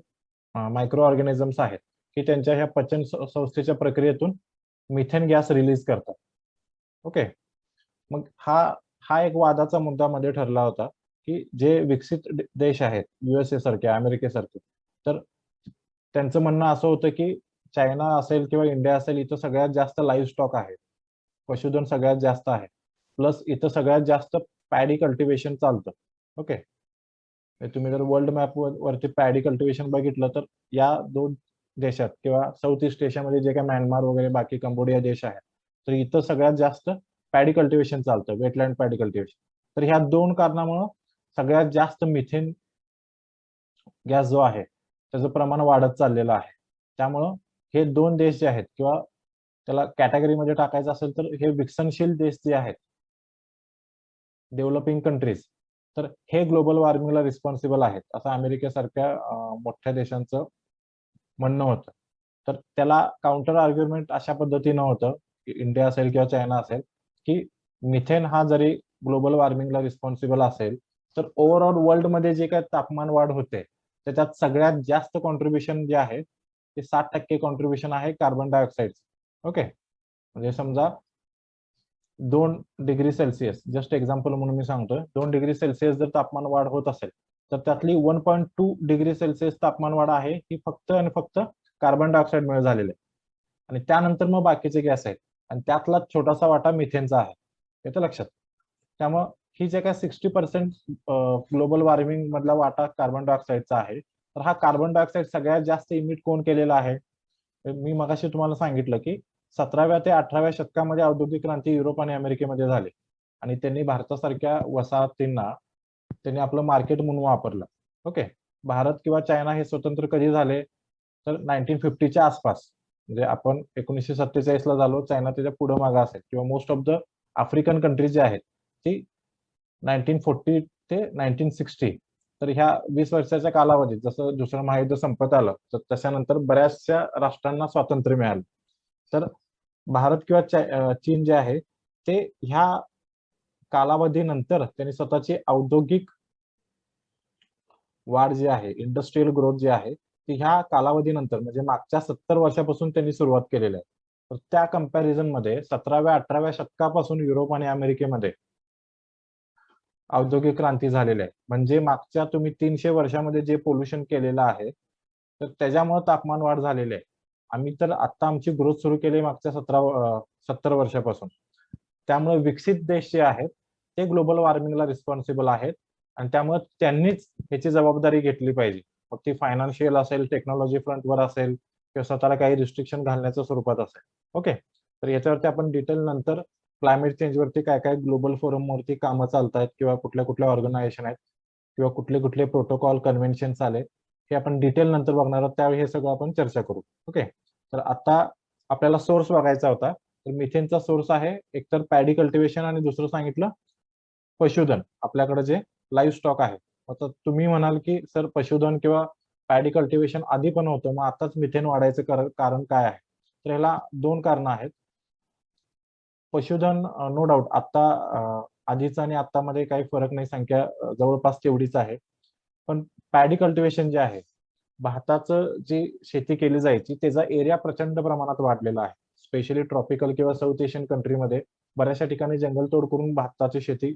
[SPEAKER 1] मायक्रो ऑर्गॅनिझम्स आहेत की त्यांच्या ह्या पचन संस्थेच्या प्रक्रियेतून मिथेन गॅस रिलीज करतात. ओके, मग हा हा एक वादाचा मुद्दा मध्ये ठरला होता की जे विकसित देश आहेत, USA सारखे, अमेरिकेसारखे, तर त्यांचं म्हणणं असं होतं की चायना असेल किंवा इंडिया असेल, इथं सगळ्यात जास्त लाईव्ह स्टॉक आहे, पशुधन सगळ्यात जास्त आहे, प्लस इथं सगळ्यात जास्त पॅडी कल्टिवेशन चालतं. ओके, तुम्ही जर वर्ल्ड मॅप वरती पॅडी कल्टिवेशन बघितलं तर या दोन देशात किंवा साऊथ ईस्ट एशियामध्ये जे काही म्यानमार वगैरे बाकी कंबोडिया देश आहे, तर इथं सगळ्यात जास्त पॅडी कल्टिवेशन चालतं, वेटलँड पॅडी कल्टिवेशन. तर ह्या दोन कारणामुळं सगळ्यात जास्त मिथेन गॅस जो आहे त्याचं प्रमाण वाढत चाललेलं आहे. त्यामुळं हे दोन देश जे आहेत, किंवा त्याला कॅटेगरीमध्ये टाकायचं असेल तर हे विकसनशील देश जे आहेत, डेव्हलपिंग कंट्रीज, तर हे ग्लोबल वॉर्मिंगला रिस्पॉन्सिबल आहेत असं अमेरिकेसारख्या मोठ्या देशांचं म्हणणं होतं. तर त्याला काउंटर आर्ग्युमेंट अशा पद्धतीनं होतं, की इंडिया असेल किंवा चायना असेल, की मिथेन हा जरी ग्लोबल वॉर्मिंगला रिस्पॉन्सिबल असेल, तर ओव्हरऑल वर्ल्डमध्ये जे काही तापमान वाढ होते त्याच्यात सगळ्यात जास्त कॉन्ट्रीब्युशन जे आहे ते 60% कॉन्ट्रीब्युशन आहे कार्बन डायऑक्साईड. ओके, म्हणजे समजा 2 डिग्री सेल्सिअस, जस्ट एक्झाम्पल म्हणून मी सांगतोय, 2 डिग्री सेल्सिअस जर तापमान वाढ होत असेल तर त्यातली 1.2 डिग्री सेल्सिअस तापमान वाढ आहे ही फक्त आणि फक्त कार्बन डायऑक्साईडमुळे झालेली आहे. आणि त्यानंतर मग बाकीचे गॅस आहेत आणि त्यातला छोटासा वाटा मिथेनचा आहे, येतं लक्षात. त्यामुळं ही जे काय 60% ग्लोबल वॉर्मिंग मधला वाटा कार्बन डायऑक्साईडचा आहे, तर हा कार्बन डायऑक्साईड सगळ्यात जास्त इमिट कोण केलेला आहे? मी मगाशी तुम्हाला सांगितलं की 17व्या ते 18व्या शतकामध्ये औद्योगिक क्रांती युरोप आणि अमेरिकेमध्ये झाली आणि त्यांनी भारतासारख्या वसाहतींना त्यांनी आपलं मार्केट म्हणून वापरलं. ओके, भारत किंवा चायना हे स्वतंत्र कधी झाले? तर 1950च्या आसपास. म्हणजे आपण 1947ला झालो, चायना त्याच्या पुढे मागे असेल, किंवा most of the African countries जे आहेत ती 1940 ते 1960. तर ह्या 20 वर्षाच्या कालावधीत जसं दुसरं महायुद्ध संपत आलं तर त्याच्यानंतर बऱ्याचशा राष्ट्रांना स्वातंत्र्य मिळालं. तर भारत किंवा चीन जे आहे ते ह्या कालावधीनंतर त्यांनी स्वतःची औद्योगिक वाढ जी आहे, इंडस्ट्रियल ग्रोथ जी आहे ती ह्या कालावधीनंतर म्हणजे मागच्या 70 वर्षापासून त्यांनी सुरुवात केलेली आहे. तर त्या कंपॅरिझन मध्ये 17व्या-18व्या शतकापासून युरोप आणि अमेरिकेमध्ये औद्योगिक क्रांती झालेली आहे. म्हणजे मागच्या तुम्ही 300 वर्षामध्ये जे पोल्युशन केलेलं आहे तर त्याच्यामुळे तापमान वाढ झालेली आहे. आम्ही तर आता आमची ग्रोथ सुरू केली मागच्या 70 वर्षापासून. त्यामुळे विकसित देश जे आहेत ते ग्लोबल वॉर्मिंगला रिस्पॉन्सिबल आहेत आणि त्यामुळे त्यांनीच ह्याची जबाबदारी घेतली पाहिजे. मग ती फायनान्शियल असेल, टेक्नॉलॉजी फ्रंटवर असेल किंवा स्वतःला काही रिस्ट्रिक्शन घालण्याच्या स्वरूपात असेल. ओके, तर याच्यावरती आपण डिटेल नंतर क्लायमेट चेंज वरती काय काय ग्लोबल फोरम वरती कामं चालतात किंवा कुठल्या कुठल्या ऑर्गनायझेशन आहेत किंवा कुठले कुठले प्रोटोकॉल कन्व्हेन्शन आले हे आपण डिटेल नंतर बघणार आहोत, त्यावेळी हे सगळं आपण चर्चा करू. ओके, तर आता आपल्याला सोर्स बघायचा होता. तर मिथेनचा सोर्स आहे एकतर पॅडी कल्टिवेशन आणि दुसरं सांगितलं पशुधन, आपल्याकडे जे लाईव्ह स्टॉक आहे. आता तुम्ही म्हणाल की सर पशुधन किंवा पॅडी कल्टिवेशन आधी पण होतं, मग आताच मिथेन वाढायचं कारण काय आहे? तर ह्याला दोन कारणं आहेत. पशुधन नो डाऊट आता आधीच आणि आतामध्ये काही फरक नाही, संख्या जवळपास तेवढीच आहे. पण पॅडी कल्टिवेशन जे आहे, भाताचं जी शेती केली जायची त्याचा एरिया प्रचंड प्रमाणात वाढलेला आहे. स्पेशली ट्रॉपिकल किंवा साऊथ एशियन कंट्रीमध्ये बऱ्याचशा ठिकाणी जंगलतोड करून भाताची शेती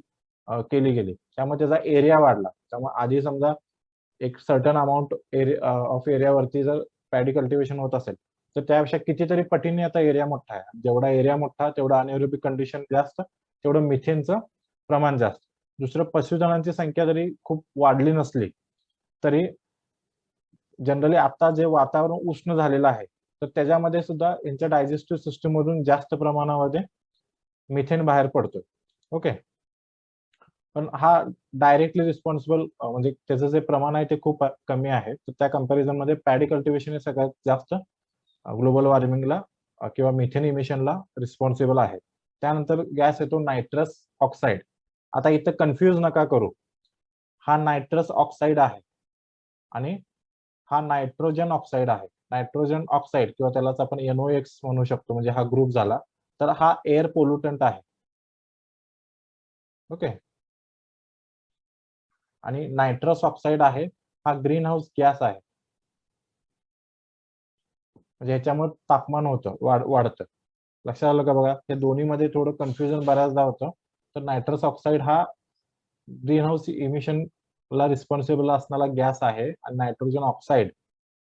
[SPEAKER 1] केली गेली. त्यामुळे त्याचा एरिया वाढला. त्यामुळे आधी समजा एक सर्टन अमाउंट ऑफ एरियावरती जर पॅडी कल्टिवेशन होत असेल तर त्यापेक्षा कितीतरी पटीने आता एरिया मोठा आहे. जेवढा एरिया मोठा तेवढा अनएरोबिक कंडिशन जास्त, तेवढं मिथेनचं प्रमाण जास्त. दुसरं, पशुधनांची संख्या जरी खूप वाढली नसली तरी जनरली आता जे वातावरण उष्ण झालेलं आहे तर त्याच्यामध्ये सुद्धा यांच्या डायजेस्टिव्ह सिस्टम मधून जास्त प्रमाणामध्ये मिथेन बाहेर पडतोय. ओके, पण हा डायरेक्टली रिस्पॉन्सिबल म्हणजे त्याचं जे प्रमाण आहे ते खूप कमी आहे. तर त्या कंपॅरिझन मध्ये पॅडी कल्टिवेशन हे सगळ्यात जास्त ग्लोबल वॉर्मिंगला किंवा मिथेन इमिशनला रिस्पॉन्सिबल आहे. त्यानंतर गॅस येतो नायट्रस ऑक्साईड. आता इथं कन्फ्यूज नका करू, हा नायट्रस ऑक्साईड आहे आणि हा नायट्रोजन ऑक्साईड आहे. नायट्रोजन ऑक्साईड किंवा त्यालाच आपण NOx म्हणू शकतो, म्हणजे हा ग्रुप झाला. तर हा एअर पोल्युटंट आहे. ओके, आणि नायट्रस ऑक्साईड आहे हा ग्रीन हाऊस गॅस आहे. म्हणजे ह्याच्यामुळे तापमान होतं वाढतं. लक्षात आलं का बघा? या दोन्हीमध्ये थोडं कन्फ्युजन बऱ्याचदा होतं. तर नायट्रस ऑक्साईड हा ग्रीन हाऊस इमिशनला रिस्पॉन्सिबल असणारा गॅस आहे आणि नायट्रोजन ऑक्साईड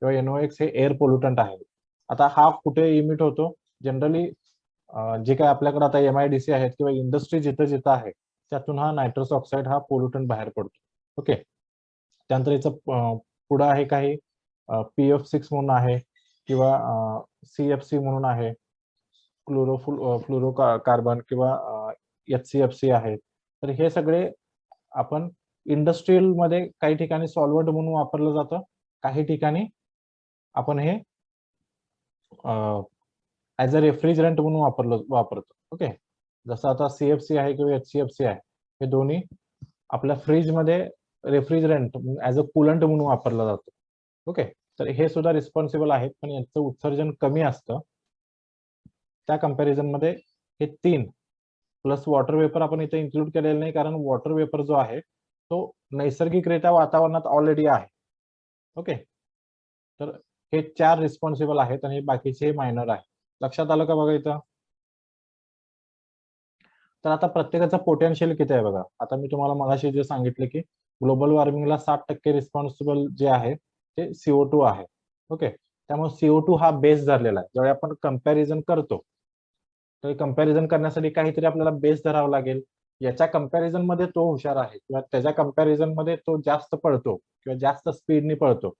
[SPEAKER 1] किंवा NOx हे एअर पोल्युटंट आहे. आता हा कुठे इमिट होतो? जनरली जे काही आपल्याकडे आता MIDC आहेत किंवा इंडस्ट्री जिथं जिथं आहे त्यातून हा नायट्रस ऑक्साईड हा पोल्युटंट बाहेर पडतो. ओके. त्यानंतर याचं पुढं आहे काही PF6 म्हणून आहे किंवा CFC म्हणून आहे. फ्लोरो कार्बन किंवा HCFC आहे. तर हे सगळे आपण इंडस्ट्रीयल मध्ये काही ठिकाणी सॉल्व्हंट म्हणून वापरलं जातं. काही ठिकाणी आपण हे ॲज अ रेफ्रिजरंट म्हणून वापरतो. ओके. जसं आता CFC आहे किंवा HCFC आहे. हे दोन्ही आपल्या फ्रीजमध्ये रेफ्रिजरंट ॲज अ कूलंट म्हणून वापरलं जातं. ओके. तर हे सुद्धा रिस्पॉन्सिबल आहेत, पण यांचं उत्सर्जन कमी असतं. त्या कंपॅरिझन मध्ये हे 3 प्लस वॉटर वेपर आपण इथे इन्क्लूड केलेलं नाही, कारण वॉटर वेपर जो आहे तो नैसर्गिकरित्या वातावरणात ऑलरेडी आहे. ओके. तर हे 4 रिस्पॉन्सिबल आहेत आणि बाकीचे मायनर आहे. लक्षात आलं का बघा इथं? तर आता प्रत्येकाचा पोटेन्शियल किती आहे बघा. आता मी तुम्हाला मगाशी जे सांगितले की ग्लोबल वॉर्मिंगला 60% रिस्पॉन्सिबल जे आहे ते CO2 आहे. ओके. त्यामुळे CO2 हा बेस धरलेला आहे. ज्यावेळी आपण कंपॅरिझन करतो, तर कंपॅरिझन करण्यासाठी काहीतरी आपल्याला बेस धरावा लागेल. याच्या कंपॅरिझन मध्ये तो हुशार आहे किंवा त्याच्या कंपॅरिझन मध्ये तो जास्त पळतो किंवा जास्त स्पीडने पळतो.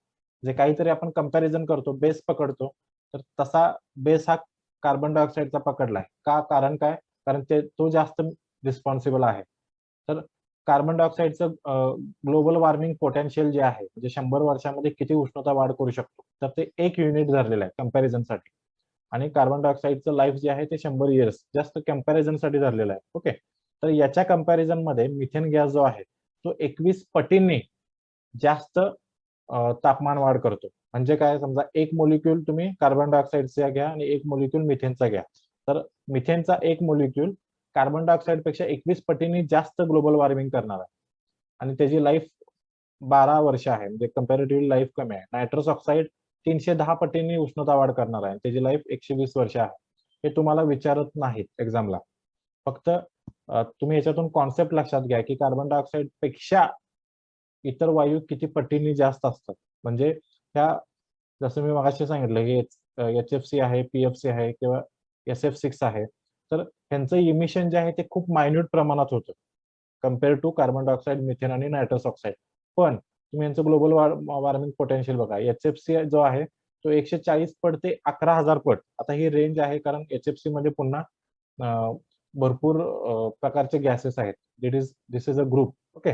[SPEAKER 1] जे काहीतरी आपण कंपॅरिझन करतो, बेस पकडतो, तर तसा बेस हा कार्बन डायऑक्साईडचा पकडलाय. का? कारण काय? कारण तो जास्त रिस्पॉन्सिबल आहे. तर कार्बन डायऑक्साईडचं ग्लोबल वॉर्मिंग पोटेन्शियल जे आहे, म्हणजे 100 वर्षामध्ये किती उष्णता वाढ करू शकतो, तर ते 1 युनिट धरलेलं आहे कंपॅरिझनसाठी. आणि कार्बन डायऑक्साईडचं लाईफ जे आहे ते 100 इयर्स जास्त कंपॅरिझनसाठी धरलेलं आहे. ओके. तर याच्या कंपॅरिझन मध्ये मिथेन गॅस जो आहे तो 21 पटींनी जास्त तापमान वाढ करतो. म्हणजे काय? समजा एक मोलिक्यूल तुम्ही कार्बन डायऑक्साईडचा घ्या आणि एक मोलिक्यूल मिथेनचा घ्या. तर मिथेनचा एक मोलिक्यूल कार्बन डायऑक्साईड पेक्षा 21 पटींनी जास्त ग्लोबल वॉर्मिंग करणार आहे आणि त्याची लाईफ 12 वर्ष आहे. म्हणजे कंपॅरेटिव्हली लाईफ कमी आहे. नायट्रस ऑक्साईड 310 पटींनी उष्णता वाढ करणार आहे. त्याची लाईफ 120 वर्ष आहे. हे तुम्हाला विचारत नाहीत एक्झामला. फक्त तुम्ही याच्यातून कॉन्सेप्ट लक्षात घ्या की कार्बन डायऑक्साईड पेक्षा इतर वायू किती पटींनी जास्त असतात. म्हणजे त्या जसं मी मगाशी सांगितलं की HFC आहे, PFC आहे किंवा SF6 आहे. तर ह्यांचं इमिशन जे आहे ते खूप मायन्यूट प्रमाणात होतं. Compare to carbon dioxide, methane आणि नायट्रस ऑक्साईड. पण तुम्ही यांचं ग्लोबल वॉर्मिंग पोटेन्शियल बघा. HFC जो आहे तो 140 पट ते 11,000 पट. आता ही रेंज आहे कारण HFC मध्ये पुन्हा भरपूर प्रकारचे गॅसेस आहेत. दिस इज अ ग्रुप. ओके.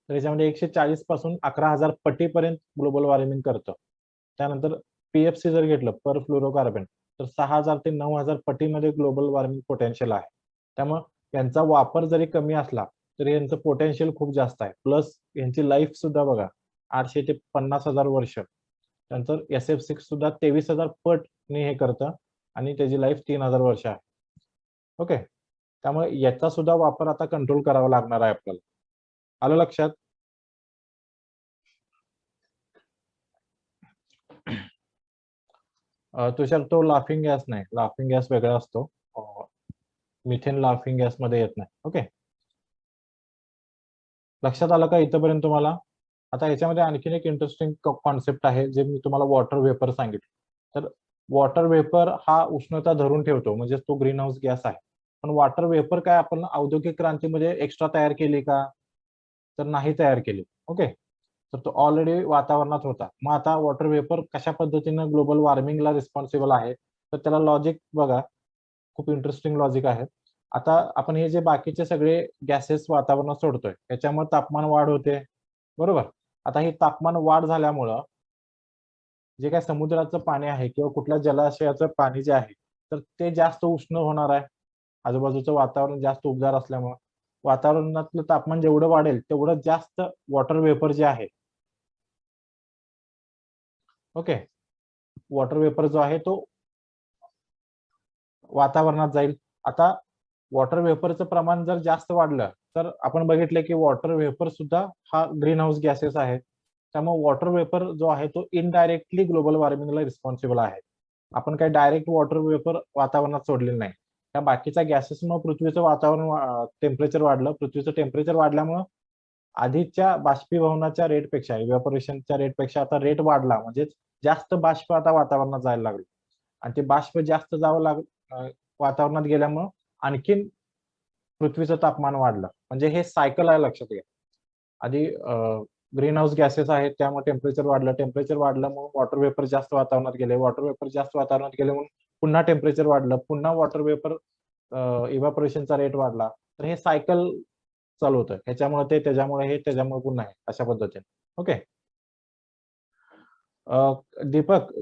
[SPEAKER 1] तर याच्यामध्ये 140 पासून 11,000 पटीपर्यंत ग्लोबल वॉर्मिंग करतं. त्यानंतर PFC जर घेतलं पर फ्लोरोकार्बन तर 6,000 ते 9,000 पटीमध्ये ग्लोबल वॉर्मिंग पोटेन्शियल आहे. त्यामुळे यांचा वापर जरी कमी असला तरी यांचं पोटेन्शियल खूप जास्त आहे. प्लस यांची लाईफ सुद्धा बघा 800 ते 50,000 वर्ष. नंतर SF6 सुद्धा 23,000 पटने हे करतं आणि त्याची लाईफ 3,000 वर्ष आहे. ओके. त्यामुळे याचा सुद्धा वापर आता कंट्रोल करावा लागणार आहे आपल्याला. आलं लक्षात? तुषार, तो लाफिंग गॅस नाही. लाफिंग गॅस वेगळा असतो. मिथेन लाफिंग गॅस मध्ये येत नाही. ओके. लक्षात आलं का इथपर्यंत तुम्हाला? आता याच्यामध्ये आणखीन एक इंटरेस्टिंग कॉन्सेप्ट आहे जे मी तुम्हाला वॉटर वेपर सांगितलं. तर वॉटर वेपर हा उष्णता धरून ठेवतो, म्हणजे तो ग्रीन हाऊस गॅस आहे. पण वॉटर वेपर काय आपण औद्योगिक क्रांतीमध्ये एक्स्ट्रा तयार केली का? तर नाही तयार केली. ओके. तर तो ऑलरेडी वातावरणात होता. मग आता वॉटर वेपर कशा पद्धतीनं ग्लोबल वॉर्मिंगला रिस्पॉन्सिबल आहे? तर त्याला लॉजिक बघा, खूप इंटरेस्टिंग लॉजिक आहे. आता आपण हे जे बाकीचे सगळे गॅसेस वातावरणात सोडतोय, त्याच्यामुळे तापमान वाढ होते, बरोबर? आता ही तापमान वाढ झाल्यामुळं जे काही समुद्राचं पाणी आहे किंवा कुठल्या जलाशयाचं पाणी जे आहे, तर ते जास्त उष्ण होणार आहे. आजूबाजूचं वातावरण जास्त उबदार असल्यामुळं. वातावरणातलं तापमान जेवढं वाढेल, तेवढं जास्त वॉटर वेपर जे आहे, ओके. वॉटर वेपर जो आहे तो वातावरणात जाईल. आता वॉटर वेपरचं प्रमाण जर जास्त वाढलं, तर आपण बघितलं की वॉटर वेपर सुद्धा हा ग्रीन हाऊस गॅसेस आहे. त्यामुळे वॉटर वेपर जो आहे तो इनडायरेक्टली ग्लोबल वॉर्मिंगला रिस्पॉन्सिबल आहे. आपण काही डायरेक्ट वॉटर वेपर वातावरणात सोडलेलं नाही. त्या बाकीच्या गॅसेसमुळे पृथ्वीचं वातावरण टेम्परेचर वाढलं. पृथ्वीचं टेम्परेचर वाढल्यामुळं आधीच्या बाष्पीभवनाच्या रेटपेक्षा इव्हॅपोरेशनच्या रेटपेक्षा आता रेट वाढला, म्हणजेच जास्त बाष्प आता वातावरणात जायला लागले आणि ते बाष्प जास्त वातावरणात गेल्यामुळं आणखीन पृथ्वीचं तापमान वाढलं. म्हणजे हे सायकल आहे, लक्षात घ्या. आधी ग्रीन हाऊस गॅसेस आहेत त्यामुळे टेम्परेचर वाढलं. टेम्परेचर वाढल्यामुळे वॉटर वेपर जास्त वातावरणात गेले. वॉटर वेपर जास्त वातावरणात गेले म्हणून पुन्हा टेम्परेचर वाढलं. पुन्हा वॉटर वेपर इव्हॅपोरेशनचा रेट वाढला. तर हे सायकल चालू होतं. ह्याच्यामुळे ते, त्याच्यामुळे हे, त्याच्यामुळे पुन्हा हे, अशा पद्धतीने. ओके. दीपक,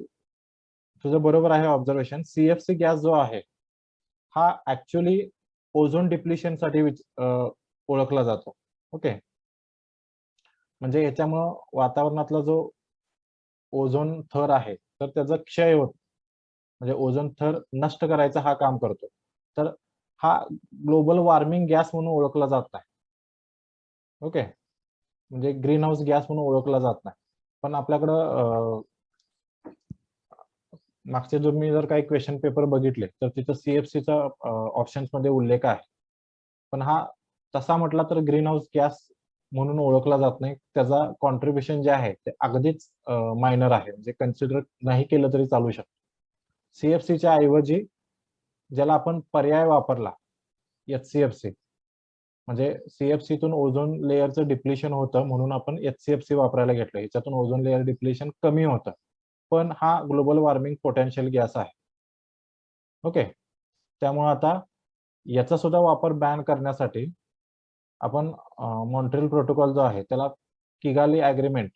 [SPEAKER 1] तुझं बरोबर आहे ऑब्झर्वेशन. सीएफसी गॅस जो आहे हा ऍक्च्युअली ओझोन डिप्लिशन साठी ओळखला जातो. ओके. म्हणजे याच्यामुळं वातावरणातला जो ओझोन थर आहे तर त्याचा क्षय होत, म्हणजे ओझोन थर नष्ट करायचा हा काम करतो. तर हा ग्लोबल वॉर्मिंग गॅस म्हणून ओळखला जात नाही. ओके. म्हणजे ग्रीन हाऊस गॅस म्हणून ओळखला जात नाही. पण आपल्याकडं मागचे जो मी जर काही क्वेश्चन पेपर बघितले तर तिथं सीएफसीचा ऑप्शन्स मध्ये उल्लेख आहे. पण हा तसा म्हटला तर ग्रीन हाऊस गॅस म्हणून ओळखला जात नाही. त्याचा कॉन्ट्रीब्युशन जे आहे ते अगदीच मायनर आहे, म्हणजे कन्सिडर नाही केलं तरी चालू शकतं. सीएफसीच्या ऐवजी ज्याला आपण पर्याय वापरला एचसीएफसी, म्हणजे सीएफसीतून ओझोन लेअरचं डिप्लिशन होतं म्हणून आपण एचसीएफसी वापरायला घेतलं. याच्यातून ओझोन लेअर डिप्लिशन कमी होतं, पण हा ग्लोबल वॉर्मिंग पोटेन्शियल गॅस आहे. ओके. त्यामुळे आता याचा सुद्धा वापर बॅन करण्यासाठी आपण मॉन्ट्रियल प्रोटोकॉल जो आहे त्याला किगाली अग्रीमेंट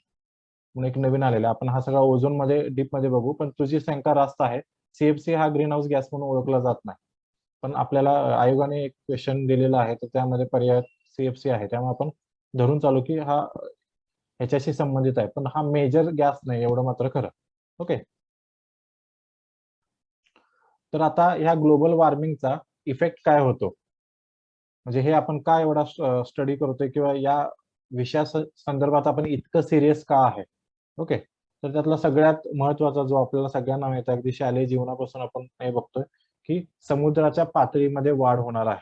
[SPEAKER 1] म्हणून एक नवीन आलेला. आपण हा सगळा ओझोन मध्ये डीप मध्ये बघू, पण तुझी शंका रास्त आहे. सीएफसी हा ग्रीन हाऊस गॅस म्हणून ओळखला जात नाही, पण आपल्याला आयोगाने एक क्वेश्चन दिलेला आहे तर त्यामध्ये पर्याय सीएफसी आहे. त्यामुळे आपण धरून चालू की हा ह्याच्याशी संबंधित आहे, पण हा मेजर गॅस नाही, एवढं मात्र खरं. ओके. तर आता ह्या ग्लोबल वॉर्मिंगचा इफेक्ट काय होतो, म्हणजे हे आपण का एवढा स्टडी करतोय किंवा या विषया संदर्भात आपण इतकं सिरियस का आहे. ओके. तर त्यातला सगळ्यात महत्वाचा जो आपल्याला सगळ्यांना माहिती आहे, अगदी शालेय जीवनापासून आपण हे बघतोय की समुद्राच्या पातळीमध्ये वाढ होणार आहे.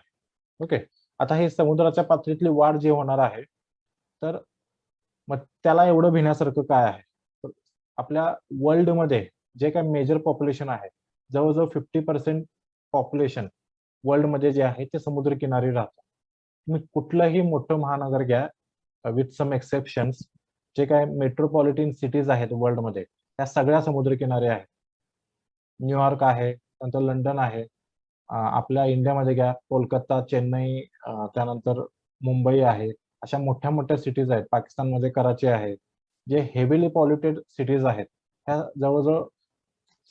[SPEAKER 1] ओके. आता हे समुद्राच्या पातळीतली वाढ जी होणार आहे तर मग त्याला एवढं भिण्यासारखं काय आहे. तर आपल्या वर्ल्डमध्ये जे काही मेजर पॉप्युलेशन आहे, जवळजवळ 50% पॉप्युलेशन वर्ल्डमध्ये जे आहे ते समुद्रकिनारी राहतं. तुम्ही कुठलंही मोठं महानगर घ्या, विथ सम एक्सेप्शन्स, जे काय मेट्रोपॉलिटन सिटीज आहेत वर्ल्डमध्ये त्या सगळ्या समुद्रकिनारी आहेत. न्यूयॉर्क आहे, नंतर लंडन आहे, आपल्या इंडियामध्ये घ्या कोलकाता, चेन्नई, त्यानंतर मुंबई आहे. अशा मोठ्या मोठ्या सिटीज आहेत. पाकिस्तानमध्ये कराची आहे. जे हेवीली पॉल्युटेड सिटीज आहेत ह्या जवळजवळ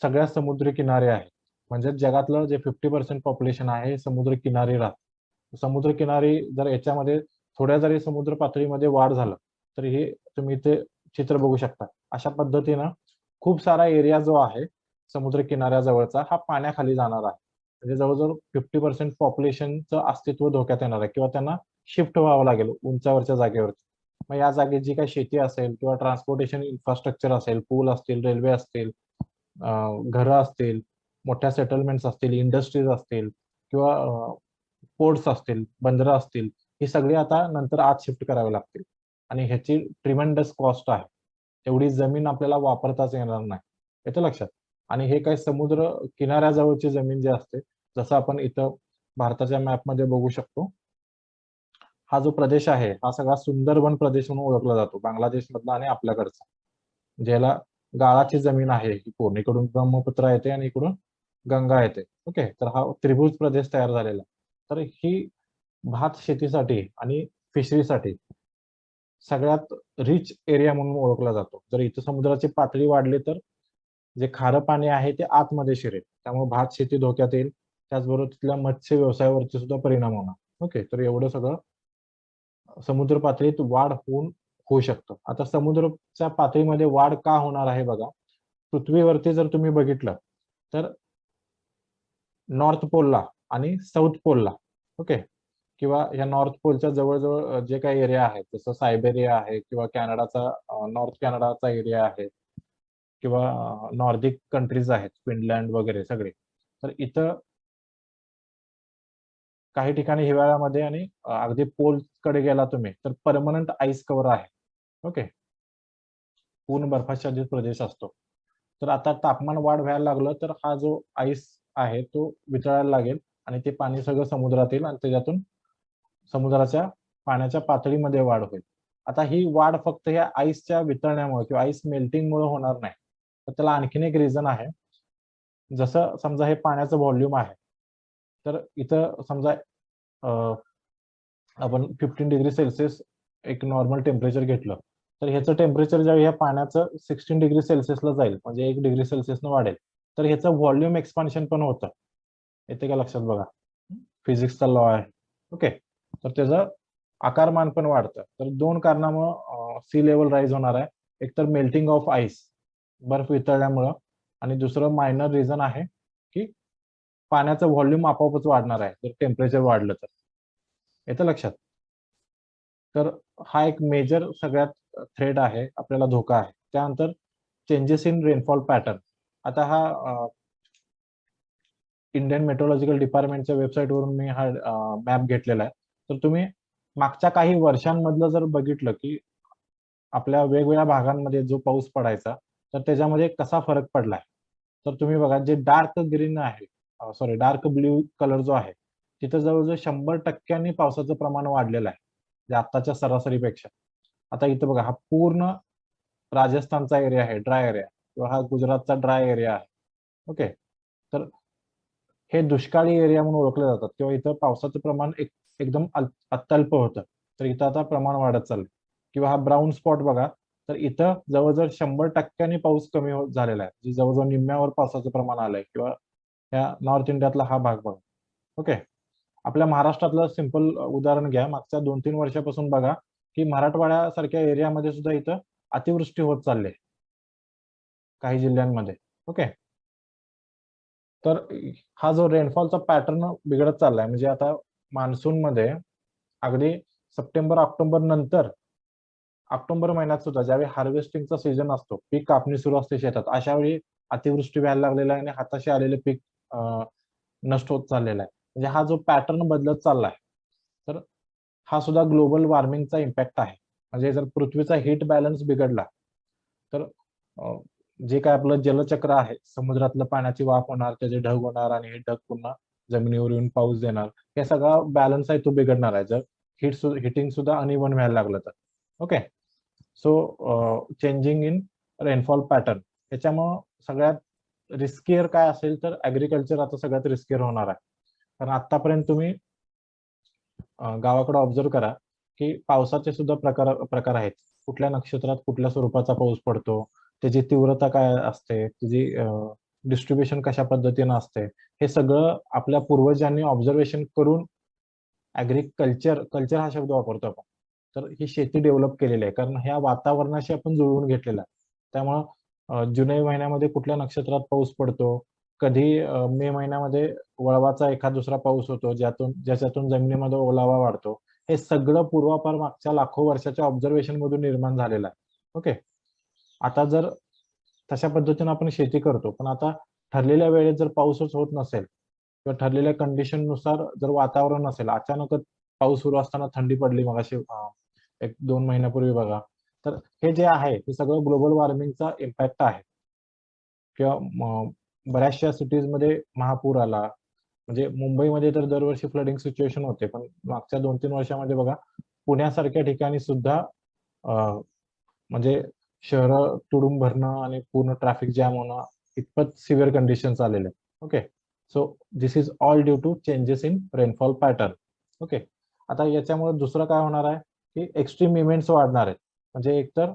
[SPEAKER 1] सगळ्या समुद्री किनारे आहेत. म्हणजे जगातलं जे 50% पॉप्युलेशन आहे हे समुद्र किनारी राहतं. समुद्र किनारी जर याच्यामध्ये थोड्या जरी समुद्र पातळीमध्ये वाढ झालं तर हे तुम्ही ते चित्र बघू शकता. अशा पद्धतीनं खूप सारा एरिया जो आहे समुद्र किनाऱ्याजवळचा हा पाण्याखाली जाणार आहे. म्हणजे जवळजवळ 50% पॉप्युलेशनचं अस्तित्व धोक्यात येणार आहे किंवा त्यांना शिफ्ट व्हावं लागेल उंचावरच्या जागेवरती. मग या जागेत जी काही शेती असेल किंवा ट्रान्सपोर्टेशन इन्फ्रास्ट्रक्चर असेल, पूल असतील, रेल्वे असतील, घरं असतील, मोठ्या सेटलमेंट्स असतील, इंडस्ट्रीज असतील किंवा पोर्ट्स असतील, बंदरं असतील, ही सगळी आता नंतर आत शिफ्ट करावी लागतील आणि ह्याची ट्रिमेंडस कॉस्ट आहे. तेवढी जमीन आपल्याला वापरताच येणार नाही. येतं लक्षात. आणि हे काही समुद्र किनाऱ्याजवळची जमीन जी असते, जसं आपण इथं भारताच्या मॅपमध्ये बघू शकतो, हा जो प्रदेश आहे हा सगळा सुंदरबन प्रदेश म्हणून ओळखला जातो, बांगलादेशमधला आणि आपल्याकडचा. ज्याला गाळाची जमीन आहे ही पूर्ण, इकडून ब्रह्मपुत्रा येते आणि इकडून गंगा येते. ओके. तर हा त्रिभुज प्रदेश तयार झालेला. तर ही भात शेतीसाठी आणि फिशरीसाठी सगळ्यात रिच एरिया म्हणून ओळखला जातो. जर इथं समुद्राची पातळी वाढली तर जे खारं पाणी आहे ते आतमध्ये शिरेल, त्यामुळे भात शेती धोक्यात येईल. त्याचबरोबर तिथल्या मत्स्य व्यवसायावरती सुद्धा परिणाम होणार. ओके. तर एवढं सगळं समुद्र पातळीत वाढ होऊ शकतं. आता समुद्राच्या पातळीमध्ये वाढ का होणार आहे बघा. पृथ्वीवरती जर तुम्ही बघितलं तर नॉर्थ पोलला आणि साऊथ पोलला, ओके, किंवा या नॉर्थ पोलच्या जवळजवळ जे काही एरिया आहेत जसं सायबेरिया आहे किंवा कॅनडाचा नॉर्थ कॅनडाचा एरिया आहे किंवा नॉर्दिक कंट्रीज आहेत, फिनलँड वगैरे सगळे. तर इथं काही ठिकाणी हिवाळ्यामध्ये आणि अगदी पोलकडे गेला तुम्ही तर परमनंट आईस कव्हर आहे. ओके. पूर्ण बर्फाच्छादित प्रदेश असतो. तर आता तापमान वाढ व्हायला लागलं तर हा जो आईस आहे तो वितळायला लागेल आणि ते पाणी सगळं समुद्रात येईल आणि त्याच्यातून समुद्राच्या पाण्याच्या पातळीमध्ये वाढ होईल. आता ही वाढ फक्त या आईसच्या वितळण्यामुळे किंवा आईस मेल्टिंगमुळे होणार नाही. तर त्याला आणखीन एक रिझन आहे. जसं समजा हे पाण्याचं व्हॉल्यूम आहे. तर इथं समजा आपण 15 डिग्री सेल्सिअस एक नॉर्मल टेम्परेचर घेतलं, तर ह्याचं टेम्परेचर जेव्हा या पाण्याचं 16 डिग्री सेल्सिअसला जाईल, म्हणजे 1 डिग्री सेल्सिअसनं वाढेल, तर ह्याचं व्हॉल्यूम एक्सपान्शन पण होतं. येते का लक्षात बघा? फिजिक्सचा लॉ आहे. ओके. तर त्याचं आकारमान पण वाढतं. तर 2 कारणामुळं सी लेव्हल राईज होणार आहे. एक तर मेल्टिंग ऑफ आईस, बर्फ वितळल्यामुळं आणि दुसरं मायनर रिझन आहे, की पाण्याचं व्हॉल्यूम आपोआपच वाढणार आहे, जर टेम्परेचर वाढलं तर. येतं लक्षात? तर हा एक मेजर सगळ्यात थ्रेट आहे, आपल्याला धोका आहे. त्यानंतर चेंजेस इन रेनफॉल पॅटर्न. आता हा इंडियन मेट्रोलॉजिकल डिपार्टमेंटच्या वेबसाईटवरून मी हा मॅप घेतलेला आहे. तर तुम्ही मागच्या काही वर्षांमधलं जर बघितलं, की आपल्या वेगवेगळ्या भागांमध्ये जो पाऊस पडायचा, तर त्याच्यामध्ये कसा फरक पडलाय. तर तुम्ही बघा जे डार्क ग्रीन आहे, सॉरी डार्क ब्लू कलर जो आहे, तिथं जवळ-जवळ 100% पावसाचं प्रमाण वाढलेलं आहे. म्हणजे आत्ताच्या सरासरीपेक्षा. आता इथं बघा हा पूर्ण राजस्थानचा एरिया आहे, ड्राय एरिया किंवा हा गुजरातचा ड्राय एरिया आहे. ओके. तर हे दुष्काळी एरिया म्हणून ओळखले जातात किंवा इथं पावसाचं प्रमाण एकदम अत्यल्प होतं. तर इथं आता प्रमाण वाढत चाललंय. किंवा हा ब्राउन स्पॉट बघा, तर इथं जवळ-जवळ 100% पाऊस कमी होत झालेला आहे. म्हणजे जवळ-जवळ निम्म्यावर पावसाचं प्रमाण आलंय किंवा या नॉर्थ इंडियातला हा भाग बघा. ओके. आपल्या महाराष्ट्रातलं सिंपल उदाहरण घ्या. मागच्या 2-3 वर्षापासून बघा, की मराठवाड्यासारख्या एरियामध्ये सुद्धा इथं अतिवृष्टी होत चालली आहे. काही जिल्ह्यांमध्ये. ओके. तर हा जो रेनफॉलचा पॅटर्न बिघडत चाललाय, म्हणजे आता मान्सूनमध्ये अगदी सप्टेंबर, ऑक्टोबर नंतर ऑक्टोबर महिन्यात सुद्धा ज्यावेळी हार्वेस्टिंगचा सीझन असतो, पीक कापणी सुरू असते शेतात, अशा वेळी अतिवृष्टी व्हायला लागलेला आहे आणि हाताशी आलेले पीक नष्ट होत चाललेला आहे. म्हणजे हा जो पॅटर्न बदलत चाललाय, तर हा सुद्धा ग्लोबल वॉर्मिंगचा इम्पॅक्ट आहे. म्हणजे जर पृथ्वीचा हीट बॅलन्स बिघडला, तर जे काय आपलं जलचक्र आहे, समुद्रातलं पाण्याची वाफ होणार, त्याचे ढग होणार आणि हे ढग पुन्हा जमिनीवर येऊन पाऊस देणार. हे सगळा बॅलन्स आहे तो बिघडणार आहे, जर हिटिंग सुद्धा अनइव्हन व्हायला लागलं तर. Okay. So changing in rainfall pattern याच्यामुळं सगळ्यात रिस्कियर काय असेल तर ऍग्रीकल्चर आता सगळ्यात रिस्कियर होणार आहे. कारण आतापर्यंत तुम्ही गावाकडे ऑब्झर्व्ह करा, की पावसाचे सुद्धा प्रकार प्रकार आहेत. कुठल्या नक्षत्रात कुठल्या स्वरूपाचा पाऊस पडतो, त्याची तीव्रता काय असते, त्याची डिस्ट्रिब्युशन कशा पद्धतीनं असते, हे सगळं आपल्या पूर्वजांनी ऑब्झर्वेशन करून कल्चर हा शब्द वापरतो आपण. तर ही शेती डेव्हलप केलेली आहे. कारण ह्या वातावरणाशी आपण जुळवून घेतलेलं आहे. त्यामुळं जुलै महिन्यामध्ये कुठल्या नक्षत्रात पाऊस पडतो, कधी मे महिन्यामध्ये वळवाचा एखाद दुसरा पाऊस होतो, ज्याच्यातून जमिनीमध्ये ओलावा वाढतो. हे सगळं पूर्वापार मागच्या लाखो वर्षाच्या ऑब्झर्वेशन मधून निर्माण झालेलं आहे. ओके. आता जर तशा पद्धतीनं आपण शेती करतो, पण आता ठरलेल्या वेळेत जर पाऊसच होत नसेल किंवा ठरलेल्या कंडिशननुसार जर वातावरण नसेल, अचानकच पाऊस सुरू असताना थंडी पडली मगाशी 1-2 महिन्यापूर्वी बघा. तर हे जे आहे, ते सगळं ग्लोबल वॉर्मिंगचा इम्पॅक्ट आहे. किंवा बऱ्याचशा सिटीजमध्ये महापूर आला. म्हणजे मुंबईमध्ये तर दरवर्षी फ्लडिंग सिच्युएशन होते. पण मागच्या 2-3 वर्षामध्ये बघा, पुण्यासारख्या ठिकाणी सुद्धा अ, म्हणजे शहरं तुडूंब भरणं आणि पूर्ण ट्रॅफिक जॅम होणं इतपत सिव्हिअर कंडिशन्स आलेले आहेत. Okay. So this is all due to changes in rainfall pattern. Okay. आता याच्यामुळे दुसरं काय होणार आहे, की एक्स्ट्रीम इव्हेंट्स वाढणार आहेत. म्हणजे एकतर